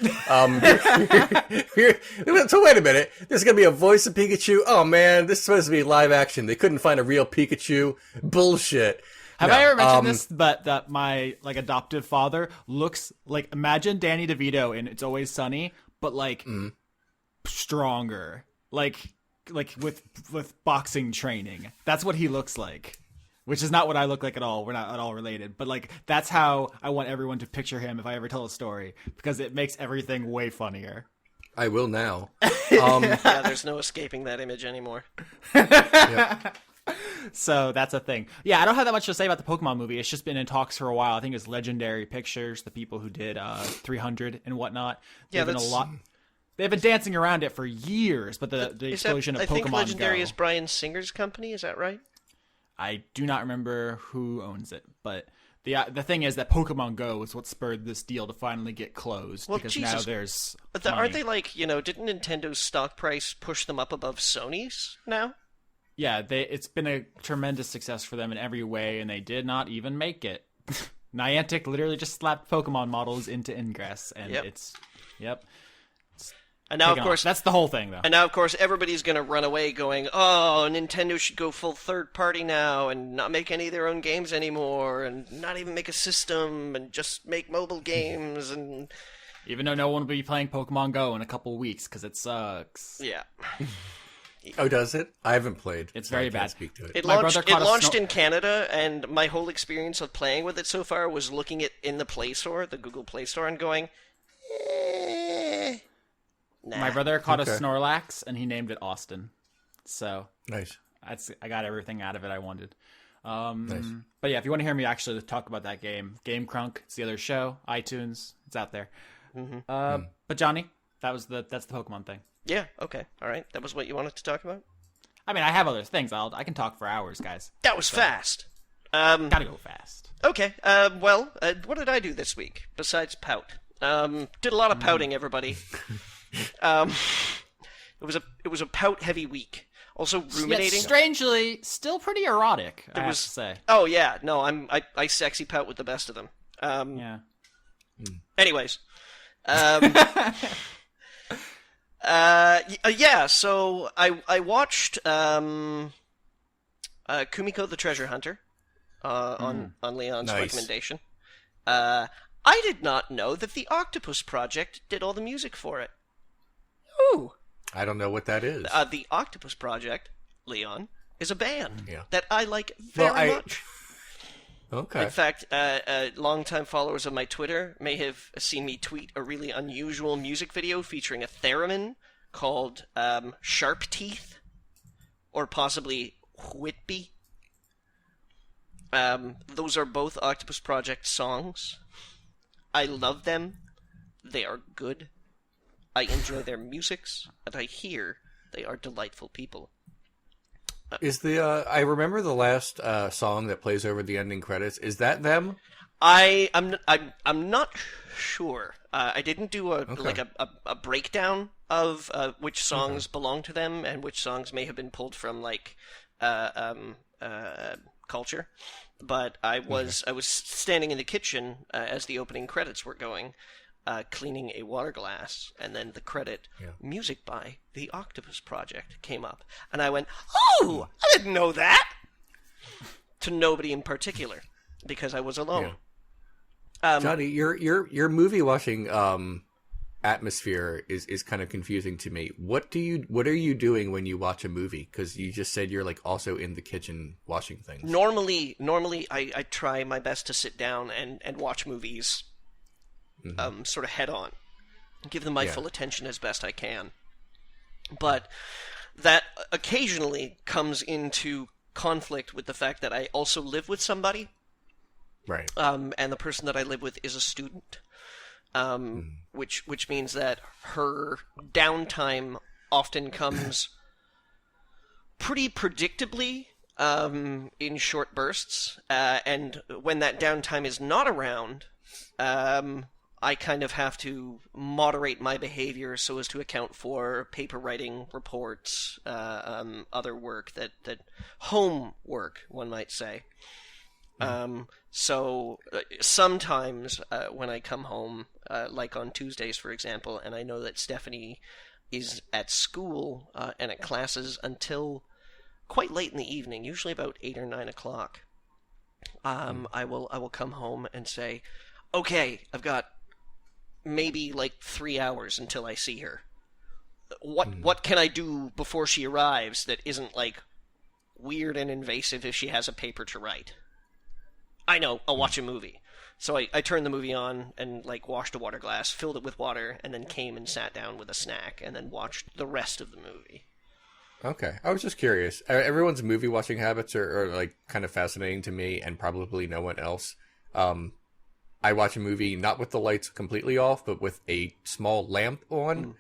So wait a minute, there's gonna be a voice of Pikachu. Oh man, this is supposed to be live action. They couldn't find a real Pikachu. Bullshit. Have I ever mentioned this? But that my like adoptive father looks like, imagine Danny DeVito in It's Always Sunny, but like stronger, like with boxing training. That's what he looks like. Which is not what I look like at all. We're not at all related. But, like, that's how I want everyone to picture him if I ever tell a story. Because it makes everything way funnier. I will now. Yeah, there's no escaping that image anymore. Yep. So, that's a thing. Yeah, I don't have that much to say about the Pokemon movie. It's just been in talks for a while. I think it's Legendary Pictures, the people who did 300 and whatnot. They've been a lot... They've been dancing around it for years, but the explosion of Pokemon I think Legendary Go. is Bryan Singer's company, is that right? I do not remember who owns it, but the thing is that Pokemon Go is what spurred this deal to finally get closed, because Jesus. Now there's money. Aren't they like, didn't Nintendo's stock price push them up above Sony's now? Yeah, it's been a tremendous success for them in every way, and they did not even make it. Niantic literally just slapped Pokemon models into Ingress, and And now, of course, that's the whole thing, though. And now, of course, everybody's going to run away going, oh, Nintendo should go full third-party now and not make any of their own games anymore and not even make a system and just make mobile games. And even though no one will be playing Pokemon Go in a couple of weeks because it sucks. Yeah. Oh, does it? I haven't played. It's very bad. Speak to it. It launched in Canada, and my whole experience of playing with it so far was looking at in the Play Store, the Google Play Store, and going, Nah. My brother caught a Snorlax, and he named it Austin. So nice. I got everything out of it I wanted. Nice. But yeah, if you want to hear me actually talk about that game, Game Crunk, it's the other show, iTunes, it's out there. Mm-hmm. But Johnny, that's the Pokemon thing. Yeah. Okay. All right. That was what you wanted to talk about. I mean, I have other things. I can talk for hours, guys. That was fast. Gotta go fast. Okay. Well, what did I do this week besides pout? Did a lot of pouting, everybody. It was a pout heavy week. Also ruminating. Yet strangely, still pretty erotic. I have to say. Oh yeah, no, I sexy pout with the best of them. Yeah. Anyways, yeah. So I watched Kumiko the Treasure Hunter on Leon's recommendation. I did not know that the Octopus Project did all the music for it. Ooh. I don't know what that is. The Octopus Project, Leon, is a band that I like very much. Okay. In fact, longtime followers of my Twitter may have seen me tweet a really unusual music video featuring a theremin called Sharp Teeth, or possibly Whitby. Those are both Octopus Project songs. I love them. They are good. I enjoy their musics, and I hear they are delightful people. Is I remember the last song that plays over the ending credits. Is that them? I'm not sure. I didn't do a breakdown of which songs belong to them and which songs may have been pulled from culture. But I was standing in the kitchen as the opening credits were going, cleaning a water glass, and then the credit, music by The Octopus Project, came up. And I went, oh, I didn't know that! To nobody in particular, because I was alone. Yeah. Johnny, your movie watching atmosphere is kind of confusing to me. What are you doing when you watch a movie? Because you just said you're like also in the kitchen watching things. Normally I try my best to sit down and watch movies sort of head on, give them my full attention as best I can. But that occasionally comes into conflict with the fact that I also live with somebody. Right. And the person that I live with is a student. Which means that her downtime often comes pretty predictably in short bursts, and when that downtime is not around, I kind of have to moderate my behavior so as to account for paper writing, reports, other work, that home work, one might say. So sometimes when I come home, like on Tuesdays, for example, and I know that Stephanie is at school and at classes until quite late in the evening, usually about 8 or 9 o'clock, I will come home and say, okay, I've got maybe like 3 hours until I see her. What can I do before she arrives that isn't like weird and invasive if she has a paper to write? I know, I'll watch a movie. So I turned the movie on and like washed a water glass, filled it with water, and then came and sat down with a snack and then watched the rest of the movie. Okay. I was just curious. Everyone's movie watching habits are like kind of fascinating to me and probably no one else. I watch a movie not with the lights completely off, but with a small lamp on,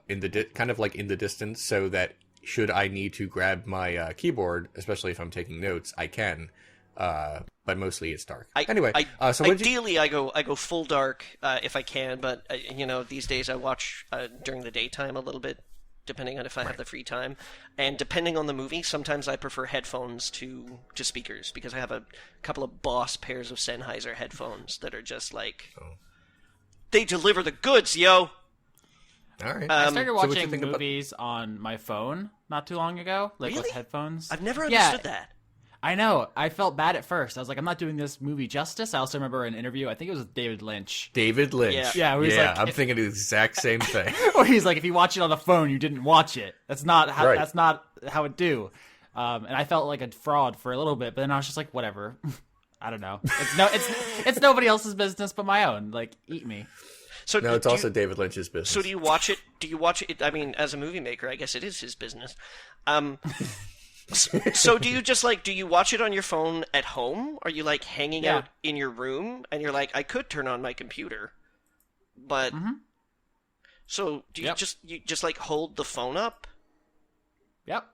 in the kind of like in the distance, so that should I need to grab my keyboard, especially if I'm taking notes, I can. But mostly it's dark. So ideally I go full dark if I can, but these days I watch during the daytime a little bit, depending on if I have the free time, and depending on the movie, sometimes I prefer headphones to speakers, because I have a couple of Boss pairs of Sennheiser headphones that are just like they deliver the goods, yo. All right. I started watching movies on my phone not too long ago, like with headphones. I've never understood that. I know. I felt bad at first. I was like, I'm not doing this movie justice. I also remember an interview, I think it was with David Lynch. David Lynch. Yeah, I'm thinking the exact same thing. Or he's like, if you watch it on the phone, you didn't watch it. That's not how it do. And I felt like a fraud for a little bit, but then I was just like, whatever. I don't know. It's nobody else's business but my own. Like, eat me. So no, it's also David Lynch's business. So do you watch it? I mean, as a movie maker, I guess it is his business. So do you watch it on your phone at home? Are you like hanging out in your room and you're like, I could turn on my computer, but so do you just like hold the phone up? Yep.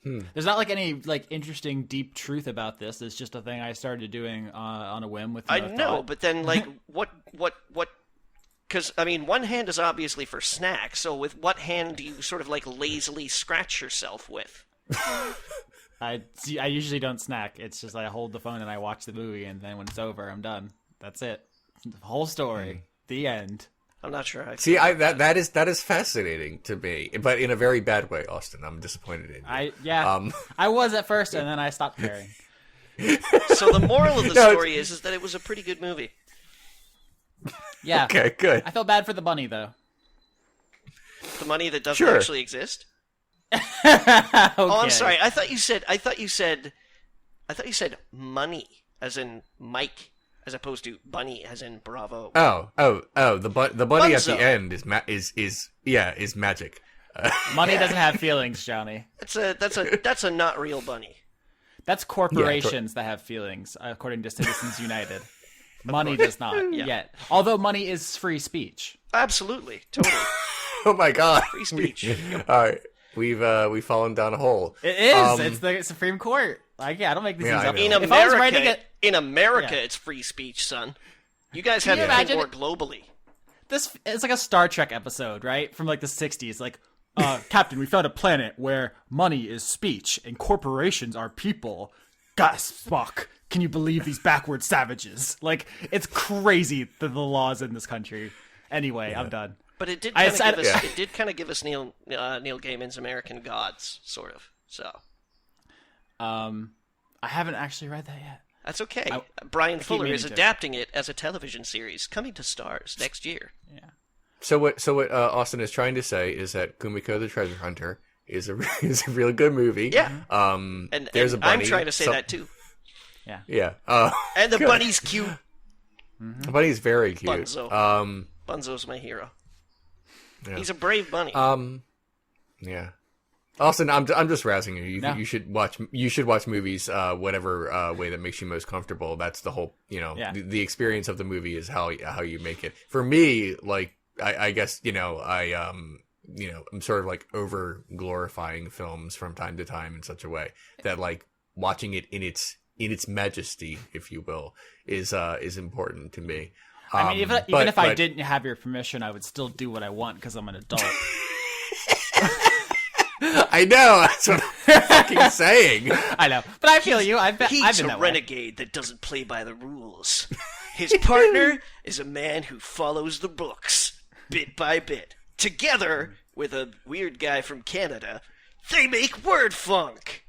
There's not like any like interesting deep truth about this. It's just a thing I started doing on a whim with. I know, but then like what? Because, I mean, one hand is obviously for snacks, so with what hand do you sort of, like, lazily scratch yourself with? I usually don't snack. It's just I hold the phone and I watch the movie, and then when it's over, I'm done. That's it. The whole story. The end. I'm not sure. That is fascinating to me, but in a very bad way, Austin. I'm disappointed in you. I was at first, and then I stopped caring. So the moral of the story is that it was a pretty good movie. Yeah. Okay, good. I felt bad for the bunny, though. The bunny that doesn't actually exist? Okay. Oh, I'm sorry. I thought you said money, as in Mike, as opposed to bunny, as in Bravo. The bunny Bunzo. at the end is magic. Money doesn't have feelings, Johnny. That's a not real bunny. That's corporations that have feelings, according to Citizens United. Money does not yet. Although money is free speech. Absolutely. Totally. Oh my god. Free speech. All right. We've fallen down a hole. It is. It's the Supreme Court. Like, I don't make these things up. In America, it's free speech, son. You guys have to think more globally. It's like a Star Trek episode, right? From like the 60s. Like, Captain, we found a planet where money is speech and corporations are people. gasp, Spock. Can you believe these backward savages? Like, it's crazy the laws in this country. Anyway, I'm done. But it did kind of give us Neil Gaiman's American Gods, sort of. So, I haven't actually read that yet. That's okay. Brian Fuller is adapting it as a television series coming to Starz next year. Yeah. So what Austin is trying to say is that Kumiko the Treasure Hunter is a really good movie. Yeah. And there's a bunny. I'm trying to say that too. Yeah. Yeah. And the bunny's cute. The bunny's very cute. Bunzo. Bunzo's my hero. Yeah. He's a brave bunny. Yeah. Austin, I'm just razzing you. You should watch movies whatever way that makes you most comfortable. That's the whole, the experience of the movie is how you make it. For me, like I guess, I'm sort of like over glorifying films from time to time in such a way that like watching it in its majesty, if you will, is important to me. I mean, even if I didn't have your permission, I would still do what I want because I'm an adult. I know, that's what I'm fucking saying. I know, but I feel you. I've been a that renegade that doesn't play by the rules. His partner is a man who follows the books, bit by bit. Together, with a weird guy from Canada, they make word funk.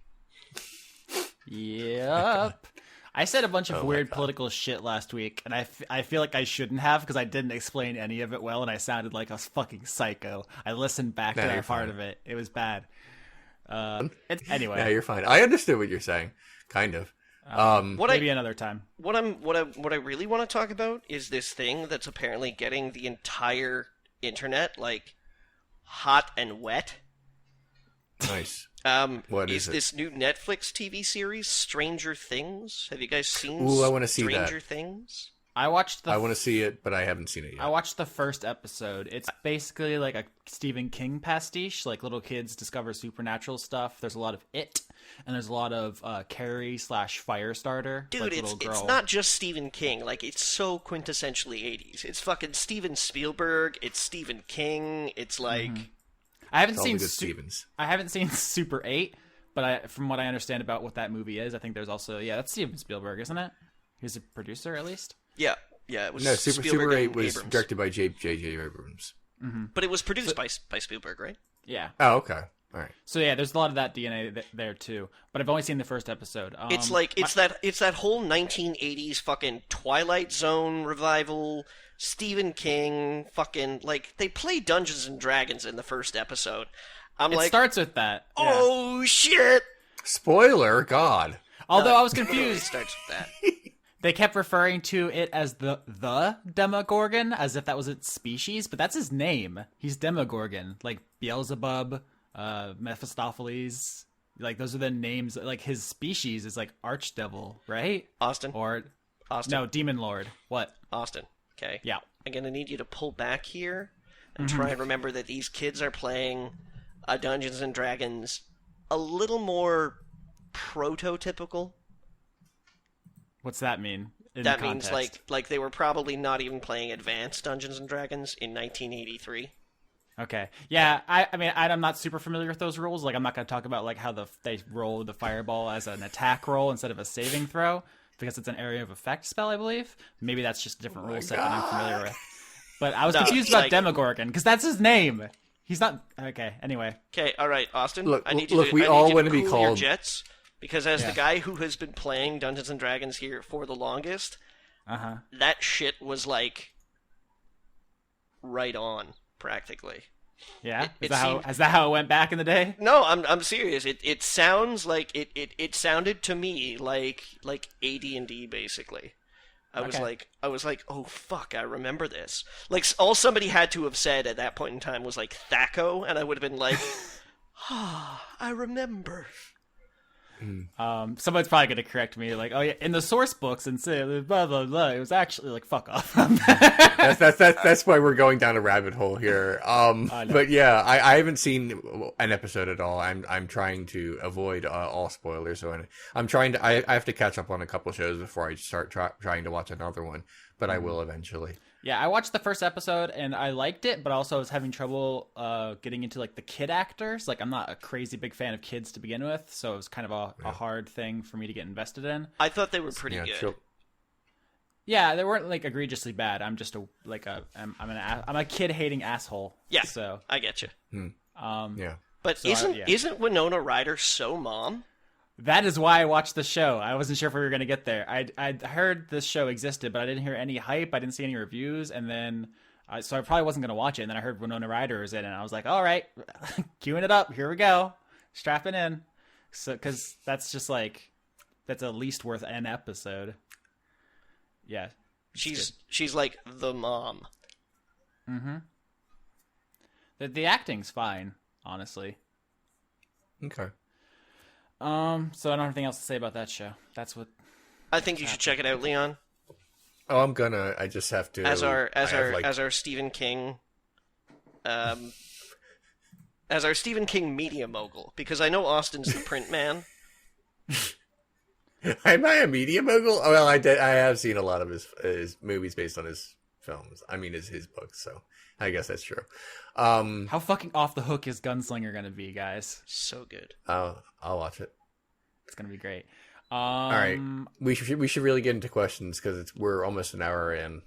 Yep. I said a bunch of weird political shit last week, and I feel like I shouldn't have because I didn't explain any of it well, and I sounded like a fucking psycho. I listened back to that part of it. It was bad. Anyway. Yeah, you're fine. I understood what you're saying, kind of. Maybe another time. What I really want to talk about is this thing that's apparently getting the entire internet like hot and wet. Nice. What is this new Netflix TV series, Stranger Things? Have you guys seen I want to see Stranger Things? I want to see it, but I haven't seen it yet. I watched the first episode. It's basically like a Stephen King pastiche, like little kids discover supernatural stuff. There's a lot of It, and there's a lot of Carrie / Firestarter. Dude, it's not just Stephen King. Like, it's so quintessentially 80s. It's fucking Steven Spielberg. It's Stephen King. It's like... Mm-hmm. I haven't seen Super 8, but from what I understand about what that movie is, I think there's also that's Steven Spielberg, isn't it? He's a producer at least. Yeah. It was Super 8 was Abrams. directed by J.J. Abrams, but it was produced by Spielberg, right? Yeah. Oh, okay. All right. So yeah, there's a lot of that DNA there too, but I've only seen the first episode. It's that whole 1980s fucking Twilight Zone revival. Stephen King, fucking, like, they play Dungeons and Dragons in the first episode. It starts with that. Yeah. Oh, shit! Spoiler, God. Although I was confused. It starts with that. They kept referring to it as the Demogorgon, as if that was its species, but that's his name. He's Demogorgon. Like, Beelzebub, Mephistopheles, like, those are the names. Like, his species is, like, Archdevil, right? Austin? No, Demon Lord. What? Austin. Okay. Yeah. I'm going to need you to pull back here and try and remember that these kids are playing Dungeons and Dragons a little more prototypical. What's that mean? That means like they were probably not even playing advanced Dungeons and Dragons in 1983. Okay. Yeah, I mean, I'm not super familiar with those rules. Like, I'm not going to talk about like how they roll the fireball as an attack roll instead of a saving throw. Because it's an area of effect spell, I believe. Maybe that's just a different rule set that I'm familiar with. But I was confused about Demogorgon, because that's his name. He's not... Okay, anyway. Okay, all right, Austin. I need you to cool your jets, because as the guy who has been playing Dungeons & Dragons here for the longest, that shit was, like, right on, practically. Yeah? Is that how it went back in the day? No, I'm serious. It sounds like it sounded to me like AD&D basically. I was like, oh fuck, I remember this. Like, all somebody had to have said at that point in time was like Thaco, and I would have been like, I remember. Someone's probably going to correct me, like, oh yeah, in the source books and say blah blah blah. It was actually like fuck off. that's why we're going down a rabbit hole here. But yeah, I haven't seen an episode at all. I'm trying to avoid all spoilers. So I'm trying to. I have to catch up on a couple shows before I start trying to watch another one. But I will eventually. Yeah, I watched the first episode and I liked it, but also I was having trouble getting into like the kid actors. Like I'm not a crazy big fan of kids to begin with, so it was kind of a hard thing for me to get invested in. I thought they were pretty good. Sure. Yeah, they weren't like egregiously bad. I'm just I'm a kid hating asshole. Yeah, so I get you. Yeah, but so isn't Winona Ryder so mom? That is why I watched the show. I wasn't sure if we were going to get there. I'd heard this show existed, but I didn't hear any hype. I didn't see any reviews, and then so I probably wasn't going to watch it. And then I heard Winona Ryder was in it, and I was like, all right, queuing it up. Here we go, strapping in. So because that's just like that's at least worth an episode. Yeah, she's like the mom. Mm-hmm. The acting's fine, honestly. Okay. So I don't have anything else to say about that show. That's what I think you should check it out, Leon. Oh, I'm gonna. I just have to. As our Stephen King, as our Stephen King media mogul, because I know Austin's the print man. Am I a media mogul? Oh, well, I have seen a lot of his movies based on his films. I mean, his books. So I guess that's true. How fucking off the hook is Gunslinger gonna be, guys? So good. I'll watch it. It's gonna be great. All right, we should really get into questions because we're almost an hour in.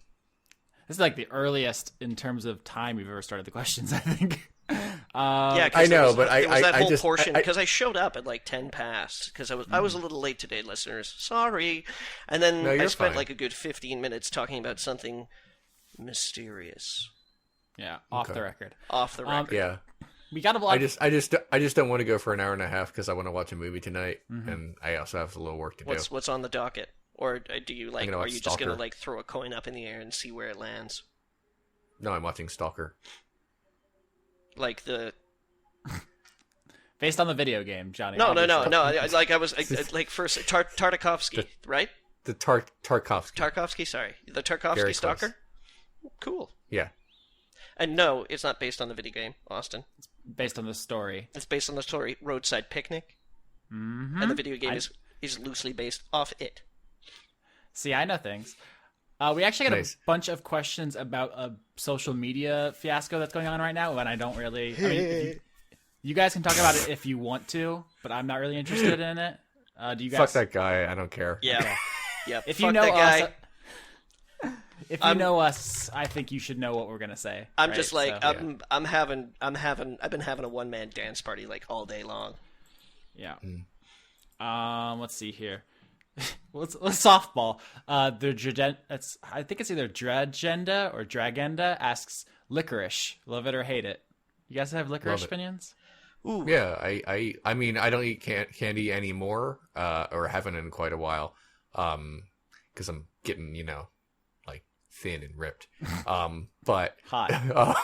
This is like the earliest in terms of time we've ever started the questions. I think. Yeah, I know, but I that whole just portion because I showed up at like 10 past because I was a little late today, listeners. Sorry, and then I spent like a good 15 minutes talking about something mysterious. Yeah, off the record. Off the record. Yeah. We got a lot. I just don't want to go for an hour and a half because I want to watch a movie tonight, and I also have a little work to do. What's on the docket? Or do you like? Are you just Stalker. gonna like throw a coin up in the air and see where it lands? No, I'm watching Stalker. Like the based on the video game, Johnny. No. Like I was like first Tartakovsky, right? The Tarkovsky. Tarkovsky, sorry, the Tarkovsky Very Stalker. Close. Cool. Yeah. And no, it's not based on the video game, Austin. It's based on the story. It's based on the story Roadside Picnic. Mm-hmm. And the video game is loosely based off it. See, I know things. We actually got a bunch of questions about a social media fiasco that's going on right now, and I don't really... I mean, you guys can talk about it if you want to, but I'm not really interested in it. Do you guys... Fuck that guy. I don't care. Yeah. Yeah. If fuck you know that guy. us... If you know us, I think you should know what we're gonna say. I'm right? just like so, I've been having a one-man dance party like all day long. Yeah. Let's see here. let's softball. I think it's either Dragenda or Dragenda asks licorice, love it or hate it. You guys have licorice opinions? Ooh. Yeah, I mean I don't eat candy anymore, or haven't in quite a while, because I'm getting like thin and ripped, but hot.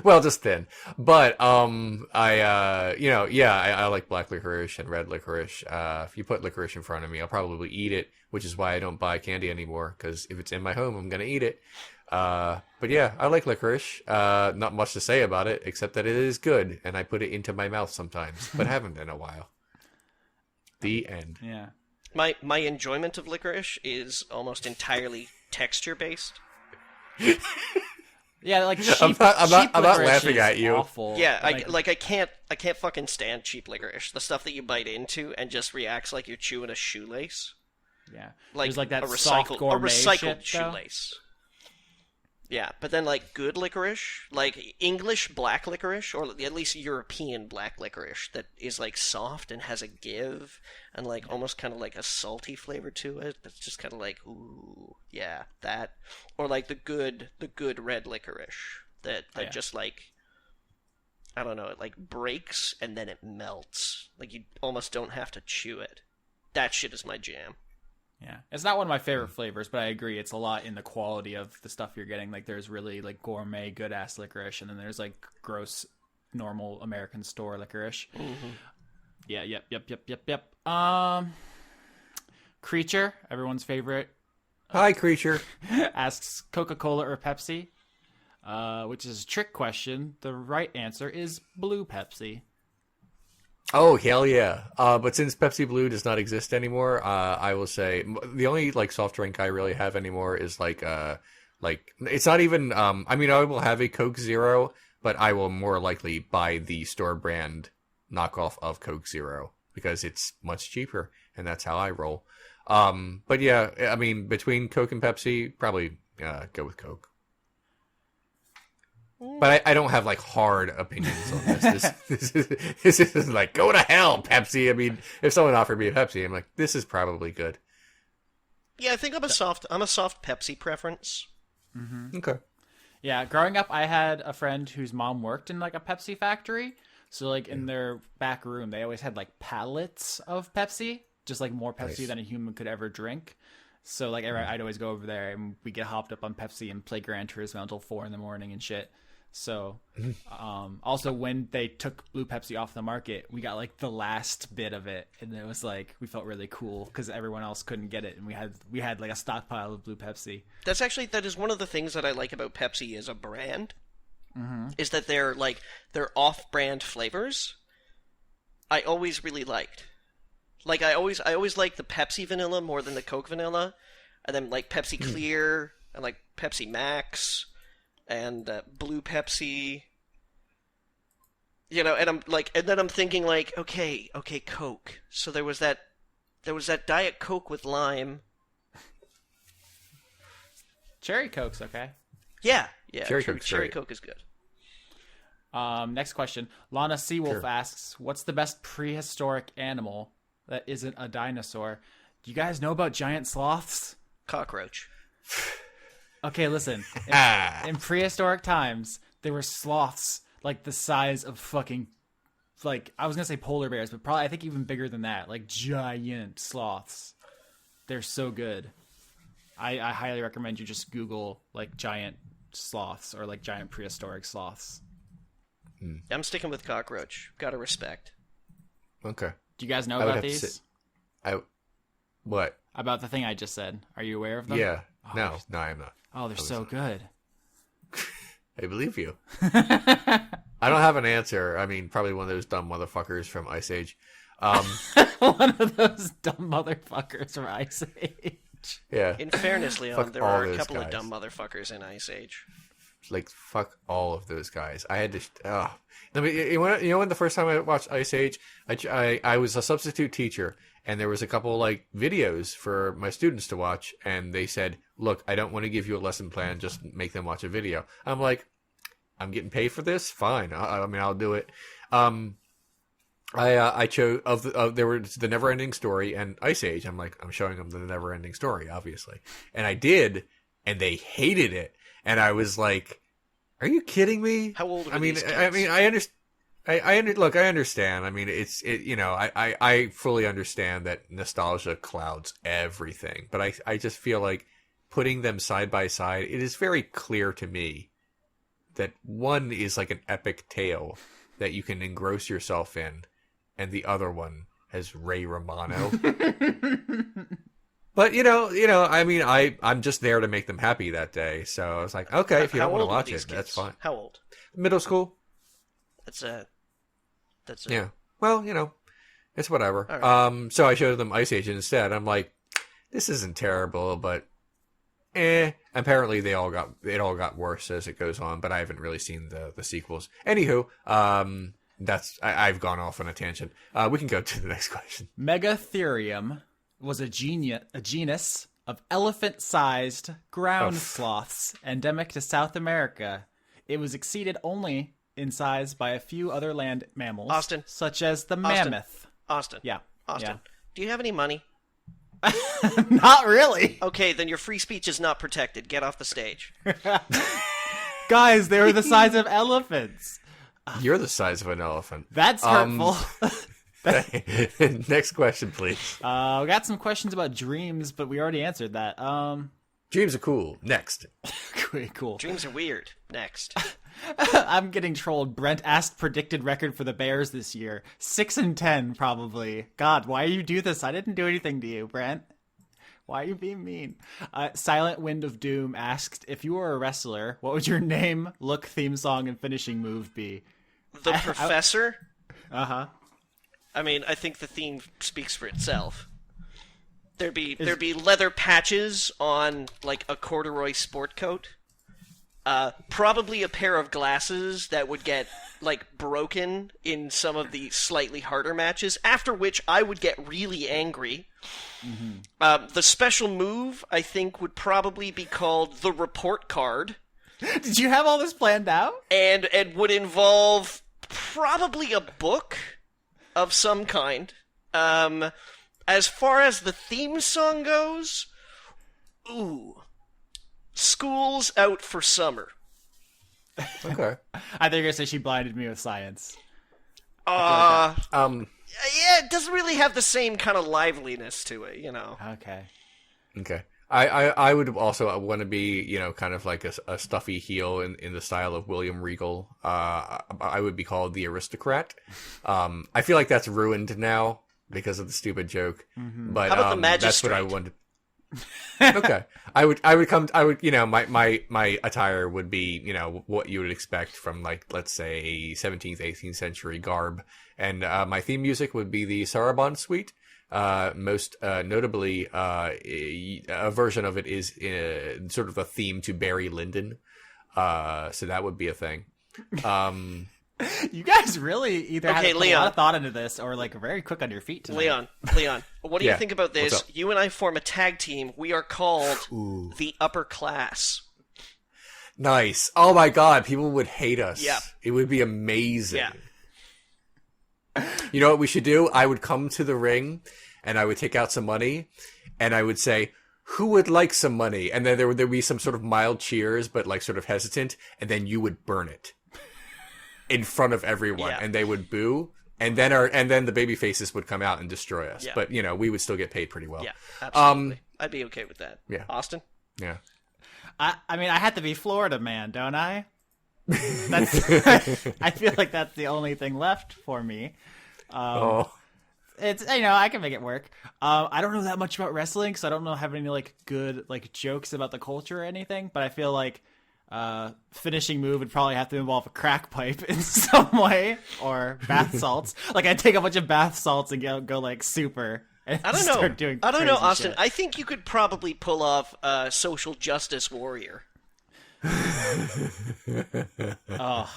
Well, just thin. But I like black licorice and red licorice. If you put licorice in front of me, I'll probably eat it, which is why I don't buy candy anymore, because if it's in my home, I'm gonna eat it. But yeah, I like licorice. Not much to say about it, except that it is good, and I put it into my mouth sometimes, but haven't in a while. The end. Yeah. My enjoyment of licorice is almost entirely texture based. Yeah, like cheap, I'm not laughing is at you. Awful. Yeah, I can't fucking stand cheap licorice. The stuff that you bite into and just reacts like you're chewing a shoelace. Yeah, like there's like that a soft gourmet recycled shit, shoelace. Yeah, but then like good licorice, like English black licorice, or at least European black licorice, that is like soft and has a give, and like almost kind of like a salty flavor to it. That's just kind of like, ooh, yeah, that. Or like the good red licorice that just like, I don't know, it like breaks and then it melts. Like you almost don't have to chew it. That shit is my jam. Yeah, it's not one of my favorite flavors, but I agree it's a lot in the quality of the stuff you're getting. Like there's really like gourmet good ass licorice, and then there's like gross normal American store licorice. Mm-hmm. Yeah, yep. Creature, everyone's favorite. Hi, Creature. Asks Coca-Cola or Pepsi, which is a trick question. The right answer is Blue Pepsi. Oh, hell yeah. But since Pepsi Blue does not exist anymore, I will say the only like soft drink I really have anymore is like Like, it's not even, I mean, I will have a Coke Zero, but I will more likely buy the store brand knockoff of Coke Zero because it's much cheaper, and that's how I roll. But yeah, I mean, between Coke and Pepsi, probably go with Coke. But I don't have like hard opinions on this. This is like, go to hell, Pepsi. I mean, if someone offered me a Pepsi, I'm like, this is probably good. Yeah, I think I'm a soft Pepsi preference. Mm-hmm. Okay. Yeah, growing up, I had a friend whose mom worked in like a Pepsi factory. So like in their back room, they always had like pallets of Pepsi, just like more Pepsi than a human could ever drink. So like I'd always go over there and we get hopped up on Pepsi and play Gran Turismo until 4 a.m. and shit. So also when they took Blue Pepsi off the market, we got like the last bit of it, and it was like we felt really cool because everyone else couldn't get it, and we had like a stockpile of Blue Pepsi. That is one of the things that I like about Pepsi as a brand, is that they're off-brand flavors. I always really liked. Like I always liked the Pepsi vanilla more than the Coke vanilla, and then like Pepsi Clear and like Pepsi Max. And Blue Pepsi, and then I'm thinking like, okay, Coke. So there was that Diet Coke with lime. Cherry Coke's okay. Yeah, Cherry Coke is good. Next question. Lana Seawolf asks, what's the best prehistoric animal that isn't a dinosaur? Do you guys know about giant sloths? Cockroach. Okay, listen. In prehistoric times, there were sloths like the size of fucking, like, I was going to say polar bears, but probably I think even bigger than that. Like giant sloths. They're so good. I highly recommend you just Google like giant sloths or like giant prehistoric sloths. I'm sticking with cockroach. Gotta respect. Okay. Do you guys know about these? What? About the thing I just said. Are you aware of them? Yeah. No, I'm not. Oh, they're so good. I believe you. I don't have an answer. I mean, probably one of those dumb motherfuckers from Ice Age. One of those dumb motherfuckers from Ice Age. Yeah. In fairness, Leon, there are a couple of dumb motherfuckers in Ice Age. Like, fuck all of those guys. I had to... I mean, you know when the first time I watched Ice Age, I was a substitute teacher, and there was a couple, like, videos for my students to watch, and they said, look, I don't want to give you a lesson plan, just make them watch a video. I'm like, I'm getting paid for this? Fine. I mean, I'll do it. I chose... there was The Never-Ending Story and Ice Age. I'm like, I'm showing them The Never-Ending Story, obviously. And I did, and they hated it. And I was like, are you kidding me? How old are these kids? I understand. Look, I understand. I mean, I fully understand that nostalgia clouds everything. But I just feel like putting them side by side, it is very clear to me that one is like an epic tale that you can engross yourself in, and the other one has Ray Romano. But, I mean, I'm just there to make them happy that day. So I was like, okay, if you don't want to watch it, that's fine. How old? Middle school. That's Yeah. Well, it's whatever. Right. So I showed them Ice Age instead. I'm like, this isn't terrible, but apparently it all got worse as it goes on, but I haven't really seen the sequels. Anywho, I've gone off on a tangent. We can go to the next question. Megatherium was a genus of elephant-sized ground sloths endemic to South America. It was exceeded only in size by a few other land mammals, such as the mammoth. Austin. Yeah. Do you have any money? Not really. Okay, then your free speech is not protected. Get off the stage. Guys, they were the size of elephants. You're the size of an elephant. That's hurtful. Next question, please. We got some questions about dreams, but we already answered that. Dreams are cool. Next. Cool. Dreams are weird. Next. I'm getting trolled. Brent asked predicted record for the Bears this year. 6-10, probably. God, why you do this? I didn't do anything to you, Brent. Why are you being mean? Silent Wind of Doom asked, if you were a wrestler, what would your name, look, theme song, and finishing move be? The Professor? Uh-huh. I mean, I think the theme speaks for itself. There'd be leather patches on like a corduroy sport coat. Probably a pair of glasses that would get like broken in some of the slightly harder matches. After which I would get really angry. Mm-hmm. The special move I think would probably be called the report card. Did you have all this planned out? And would involve probably a book of some kind. As far as the theme song goes, School's Out for Summer. Okay. I think you're gonna say She Blinded Me with Science. Yeah, it doesn't really have the same kind of liveliness to it, you know. Okay. I would also want to be, you know, kind of like a stuffy heel in the style of William Regal. I would be called the Aristocrat. I feel like that's ruined now because of the stupid joke. Mm-hmm. But how about the Magistrate? That's what I wanted. Okay. I would, you know, my attire would be, you know, what you would expect from, like, let's say 17th, 18th century garb. And, my theme music would be the Sarabande Suite. Most notably, a version of it is sort of a theme to Barry Lyndon. So that would be a thing. You guys really either had to put Leon. a lot of thought into this or like very quick on your feet tonight. Leon, what do you think about this? You and I form a tag team. We are called the Upper Class. Nice. Oh my God, people would hate us. Yeah. It would be amazing. Yeah. You know what we should do? I would come to the ring and I would take out some money and I would say, who would like some money? And then there would be some sort of mild cheers, but like sort of hesitant. And then you would burn it in front of everyone and they would boo. And then the baby faces would come out and destroy us. Yeah. But, you know, we would still get paid pretty well. Yeah, absolutely. I'd be okay with that. Yeah. Austin? Yeah. I mean, I have to be Florida man, don't I? That's. I feel like that's the only thing left for me. It's, you know, I can make it work. I don't know that much about wrestling, so I don't have any like good like jokes about the culture or anything. But I feel like finishing move would probably have to involve a crack pipe in some way or bath salts. Like I'd take a bunch of bath salts and go like super. I don't know, Austin. Shit. I think you could probably pull off a social justice warrior. Oh,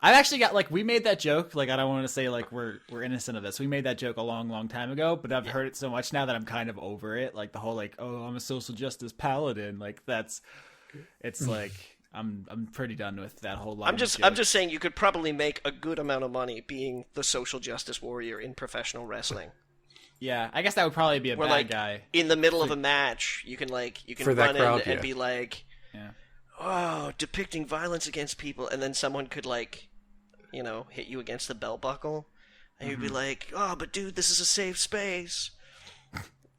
I've actually got like we made that joke. Like I don't want to say like we're innocent of this. We made that joke a long time ago, but I've heard it so much now that I'm kind of over it. Like the whole like, oh, I'm a social justice paladin. Like it's like I'm pretty done with that whole line. I'm just saying you could probably make a good amount of money being the social justice warrior in professional wrestling. Yeah, I guess that would probably be a bad like, guy. In the middle of a match, you can run in and be like, oh, depicting violence against people, and then someone could like, you know, hit you against the belt buckle, and you'd be like, oh, but dude, this is a safe space.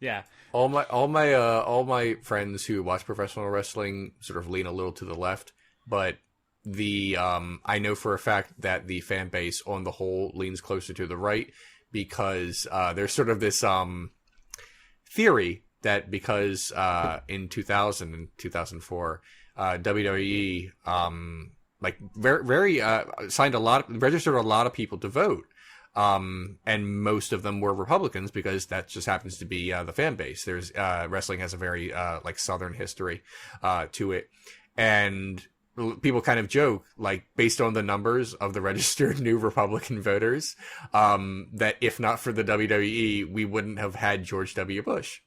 Yeah. All my friends who watch professional wrestling sort of lean a little to the left, but I know for a fact that the fan base on the whole leans closer to the right. Because there's sort of this theory that because in 2000 and 2004, WWE like very registered a lot of people to vote, and most of them were Republicans because that just happens to be the fan base. There's wrestling has a very like Southern history to it, and people kind of joke, like, based on the numbers of the registered new Republican voters, that if not for the WWE, we wouldn't have had George W. Bush,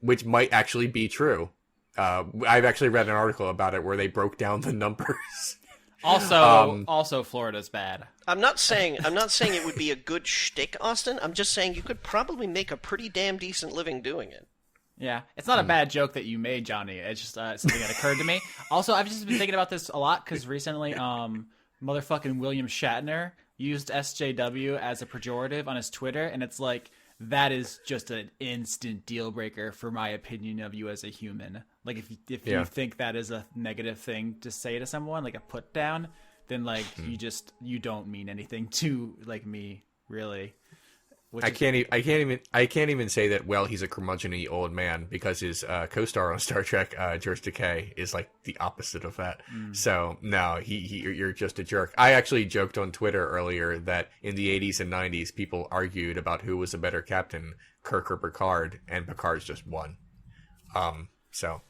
which might actually be true. I've actually read an article about it where they broke down the numbers. Also, Florida's bad. I'm not saying it would be a good shtick, Austin. I'm just saying you could probably make a pretty damn decent living doing it. Yeah, it's not a bad joke that you made, Johnny. It's just something that occurred to me. Also, I've just been thinking about this a lot because recently, motherfucking William Shatner used SJW as a pejorative on his Twitter, and it's like, that is just an instant deal breaker for my opinion of you as a human. Like, if you think that is a negative thing to say to someone, like a put down, then like you don't mean anything to like me, really. I can't even say that. Well, he's a curmudgeon-y old man because his co-star on Star Trek, George Takei, is like the opposite of that. So no, you're just a jerk. I actually joked on Twitter earlier that in the 80s and 90s, people argued about who was a better captain, Kirk or Picard, and Picard's just won. So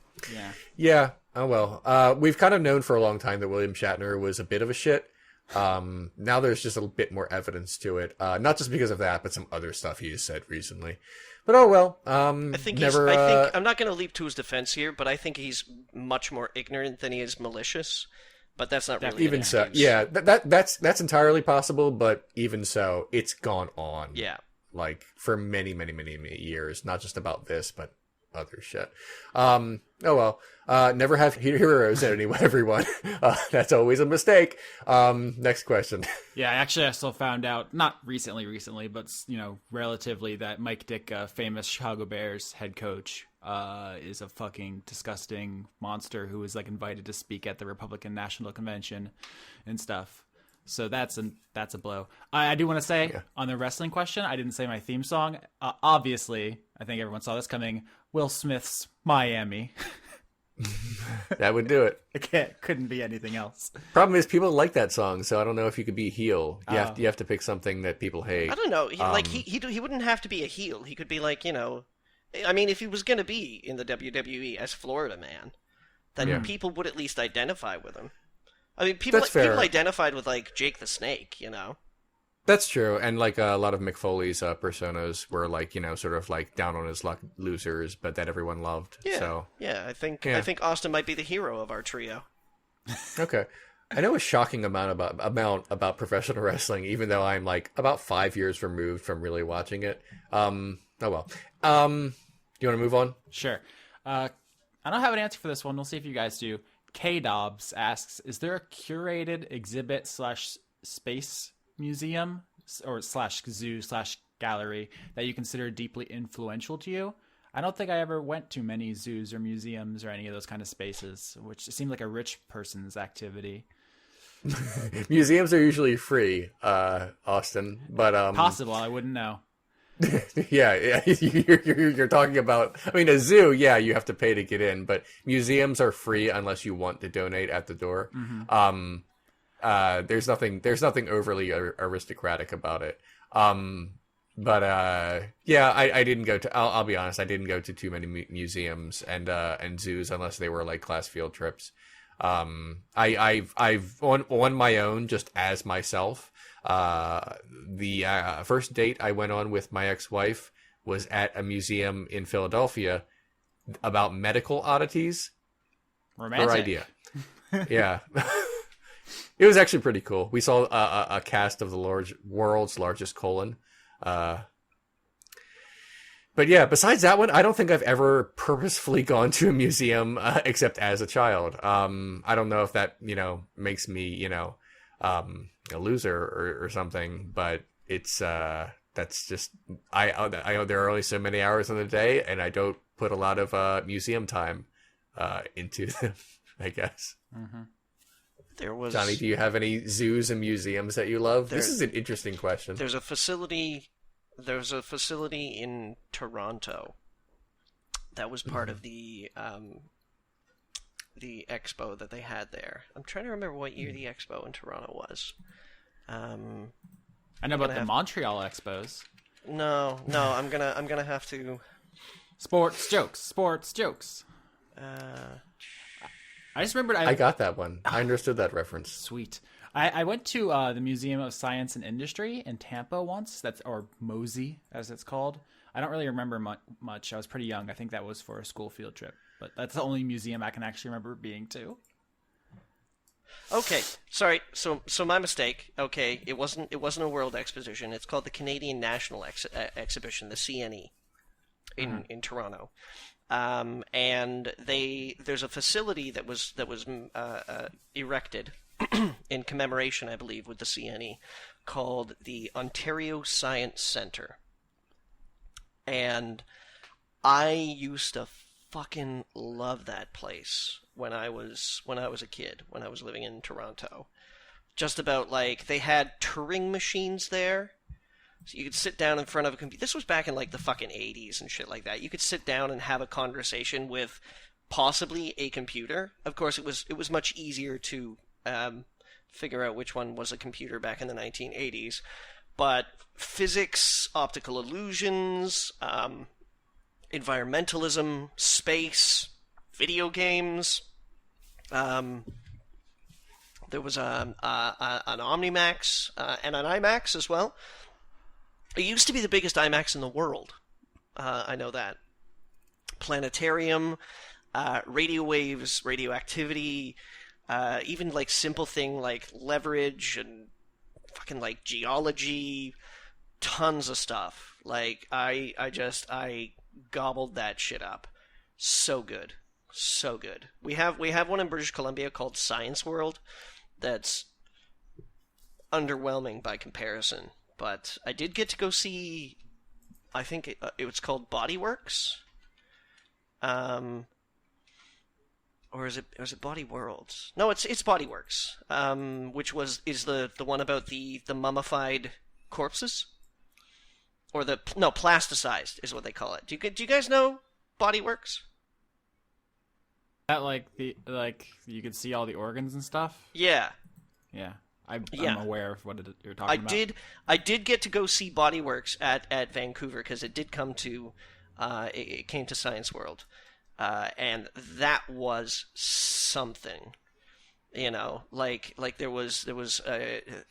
yeah. Oh well. We've kind of known for a long time that William Shatner was a bit of a shit. Now there's just a bit more evidence to it. Not just because of that, but some other stuff he has said recently. But oh well. I think I'm not going to leap to his defense here, but I think he's much more ignorant than he is malicious. But that's not really even so. Yeah, that's entirely possible. But even so, it's gone on. Yeah, like for many years. Not just about this, but other shit. Oh well. Never have heroes anyway, everyone. That's always a mistake. Next question. Yeah, actually, I still found out, not recently, but, relatively, that Mike Ditka, famous Chicago Bears head coach, is a fucking disgusting monster who was, like, invited to speak at the Republican National Convention and stuff. So that's a blow. I do want to say, on the wrestling question, I didn't say my theme song. Obviously, I think everyone saw this coming, Will Smith's Miami. That would do it. Couldn't be anything else. Problem is, people like that song, so I don't know if you could be heel. You have to pick something that people hate. I don't know. He wouldn't have to be a heel. He could be like, I mean, if he was going to be in the WWE as Florida Man, then people would at least identify with him. I mean, people identified with like Jake the Snake, That's true, and like a lot of Mick Foley's personas were like sort of like down on his luck losers, but that everyone loved. Yeah, so I think Austin might be the hero of our trio. Okay, I know a shocking amount about professional wrestling, even though I'm like about 5 years removed from really watching it. Oh well. You want to move on? Sure. I don't have an answer for this one. We'll see if you guys do. K Dobbs asks, "Is there a curated exhibit / space museum or / zoo / gallery that you consider deeply influential to you?" I don't think I ever went to many zoos or museums or any of those kind of spaces, which seemed like a rich person's activity. Museums are usually free, Austin, but possible. I wouldn't know. Yeah, you're talking about. I mean, a zoo, you have to pay to get in, but museums are free unless you want to donate at the door. Mm-hmm. There's nothing overly aristocratic about it. But I didn't go to. I'll be honest, I didn't go to too many museums and zoos unless they were like class field trips. I've on my own, just as myself. The first date I went on with my ex-wife was at a museum in Philadelphia about medical oddities. Romantic. Her idea. Yeah. It was actually pretty cool. We saw a cast of the world's largest colon. But yeah, besides that one, I don't think I've ever purposefully gone to a museum except as a child. I don't know if that, makes me, a loser or something, but it's that's just I know there are only so many hours in the day, and I don't put a lot of museum time into them, I guess. Mm-hmm. Johnny, do you have any zoos and museums that you love? This is an interesting question. There's a facility in Toronto that was part of the expo that they had there. I'm trying to remember what year the expo in Toronto was. I know about the Montreal expos. No, I'm gonna have to. Sports jokes. I just remembered. I got that one. I understood that reference. Sweet. I went to the Museum of Science and Industry in Tampa once. Or MOSI, as it's called. I don't really remember much. I was pretty young. I think that was for a school field trip. But that's the only museum I can actually remember being to. Okay, sorry. So my mistake. Okay, it wasn't a World Exposition. It's called the Canadian National Exhibition, the CNE, in Toronto. And there's a facility that was erected in commemoration, I believe, with the CNE, called the Ontario Science Centre. And I used to fucking love that place when I was a kid, when I was living in Toronto. Just about, like, they had Turing machines there So you could sit down in front of a computer. This was back in like the fucking 80s and shit like that. You could sit down and have a conversation with possibly a computer. Of course, it was much easier to figure out which one was a computer back in the 1980s. But physics, optical illusions, environmentalism, space, video games. There was an Omnimax and an IMAX as well. It used to be the biggest IMAX in the world. I know that. Planetarium, radio waves, radioactivity, even like simple thing like leverage and fucking like geology, tons of stuff. Like I gobbled that shit up. So good. So good. We have one in British Columbia called Science World that's underwhelming by comparison. But I did get to go see, I think it was called Bodyworks. Or was it Body Worlds? No, it's Bodyworks. Which is the one about the mummified corpses? Or plasticized is what they call it. Do you guys know Bodyworks? That like you could see all the organs and stuff? Yeah. Yeah. I'm aware of what you're talking about. I did get to go see Bodyworks at Vancouver because it did come to it came to Science World, and that was something. You know, like there was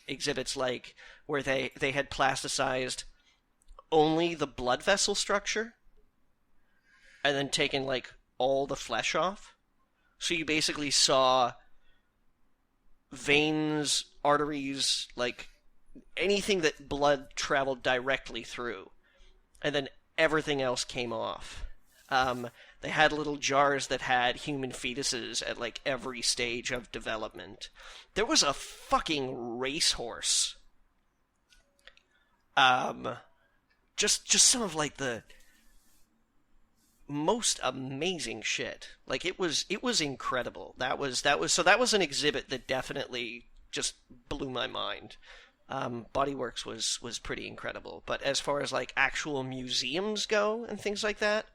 exhibits like where they had plasticized only the blood vessel structure, and then taken like all the flesh off. So you basically saw veins, arteries, like anything that blood traveled directly through, and then everything else came off. They had little jars that had human fetuses at like every stage of development. There was a fucking racehorse. Just some of like the most amazing shit. Like it was incredible. That was an exhibit that definitely just blew my mind. Bodyworks was pretty incredible. But as far as like actual museums go and things like that,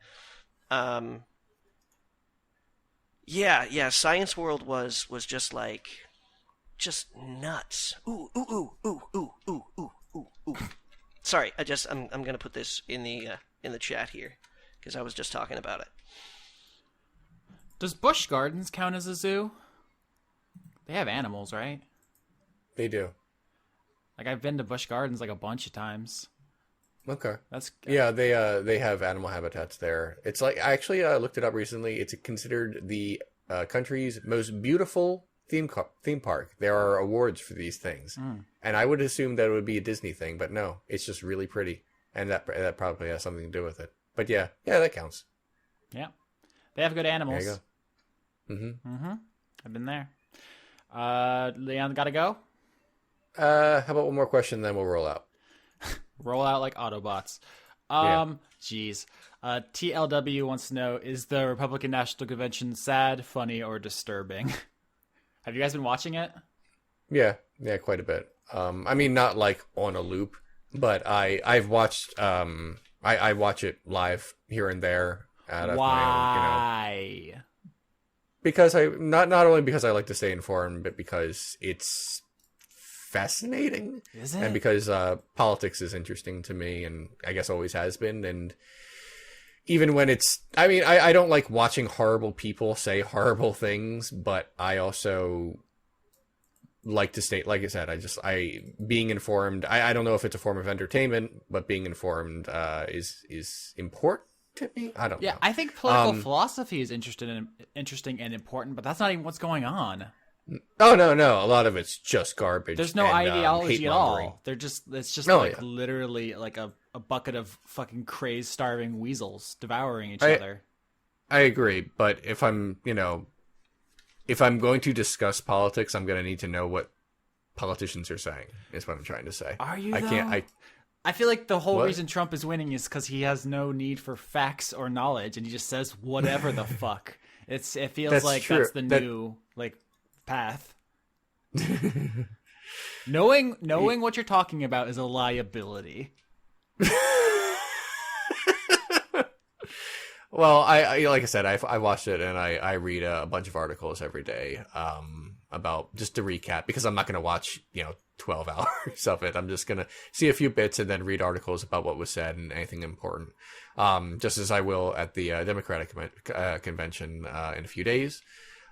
yeah, Science World was just nuts. Ooh. Sorry, I'm gonna put this in the chat here because I was just talking about it. Does Busch Gardens count as a zoo? They have animals, right? They do. Like I've been to Busch Gardens like a bunch of times. Okay. That's yeah. They have animal habitats there. It's like I actually looked it up recently. It's considered the country's most beautiful theme park. There are awards for these things, and I would assume that it would be a Disney thing, but no, it's just really pretty, and that probably has something to do with it. But yeah, that counts. Yeah, they have good animals. There you go. I've been there. Leon, gotta go. How about one more question, then we'll roll out. Roll out like Autobots. Jeez. TLW wants to know, is the Republican National Convention sad, funny, or disturbing? Have you guys been watching it? Yeah, quite a bit. I mean, not like on a loop, but I've watched. I watch it live here and there. Why? Because not only because I like to stay informed, but because it's fascinating. Is it? And because politics is interesting to me, and I guess always has been. And even when it's, I mean, I don't like watching horrible people say horrible things, but I also like to stay, like I said, being informed, I don't know if it's a form of entertainment, but being informed is important to me. I don't know. Yeah, I think political philosophy is interesting and important, but that's not even what's going on. Oh, no. A lot of it's just garbage. There's no ideology at all. It's just literally like a bucket of fucking crazed, starving weasels devouring each other. I agree, but if I'm going to discuss politics, I'm going to need to know what politicians are saying, is what I'm trying to say. Are you, I feel like the whole reason Trump is winning is because he has no need for facts or knowledge, and he just says whatever the fuck. It feels that's like true. That's the new, path. Knowing what you're talking about is a liability. Well, I like I said, I watched it and I read a bunch of articles every day about, just to recap, because I'm not going to watch 12 hours of it. I'm just going to see a few bits and then read articles about what was said and anything important, just as I will at the Democratic convention in a few days.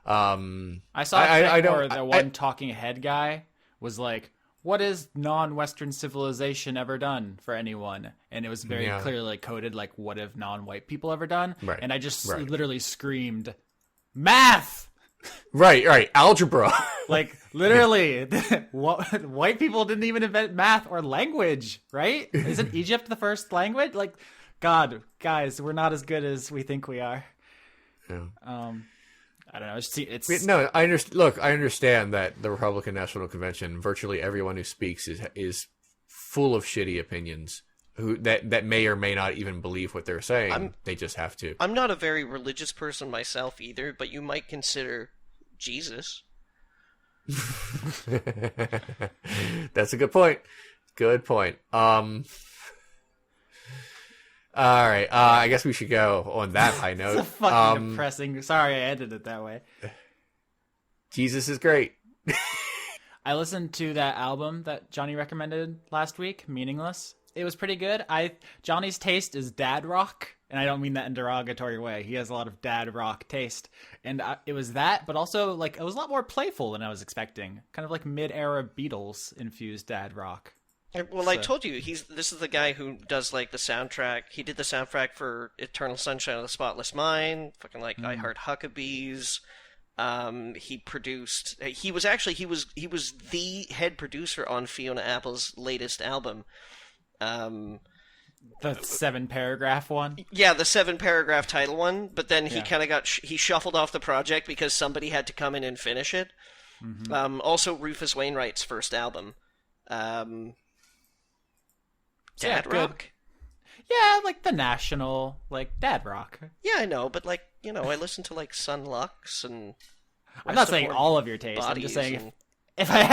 I saw the one talking head guy was like, what has non-Western civilization ever done for anyone? And it was very clearly coded, like, what have non-white people ever done? Right. And I just literally screamed, math! Right. Algebra. Like, literally, white people didn't even invent math or language, right? Isn't Egypt the first language? Like, God, guys, we're not as good as we think we are. Yeah. I don't know. No, I understand. Look, I understand that the Republican National Convention, virtually everyone who speaks is full of shitty opinions. That may or may not even believe what they're saying. They just have to. I'm not a very religious person myself either, but you might consider Jesus. That's a good point. Good point. All right, I guess we should go on that high note. It's fucking depressing. Sorry I ended it that way. Jesus is great. I listened to that album that Johnny recommended last week, Meaningless. It was pretty good. Johnny's taste is dad rock, and I don't mean that in a derogatory way. He has a lot of dad rock taste. And it was that, but also like it was a lot more playful than I was expecting. Kind of like mid-era Beatles-infused dad rock. Well, I told you, this is the guy who does, like, the soundtrack. He did the soundtrack for Eternal Sunshine of the Spotless Mind, fucking, like, I Heart Huckabees. He produced... He was the head producer on Fiona Apple's latest album. The 7-paragraph one? Yeah, the 7-paragraph title one, but then he kind of he shuffled off the project because somebody had to come in and finish it. Mm-hmm. Also, Rufus Wainwright's first album. Dad rock? Yeah, like the National, like dad rock. Yeah, I know, but like, I listen to like Sun Lux and... I'm not saying all of your taste. I'm just saying if I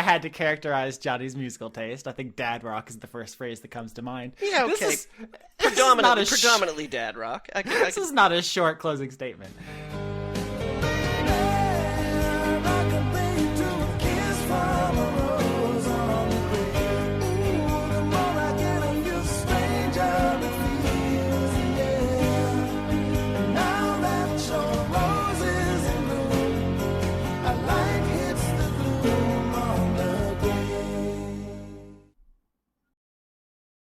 had to characterize Johnny's musical taste, I think dad rock is the first phrase that comes to mind. Yeah, okay. Predominantly dad rock. This is not a short closing statement. I like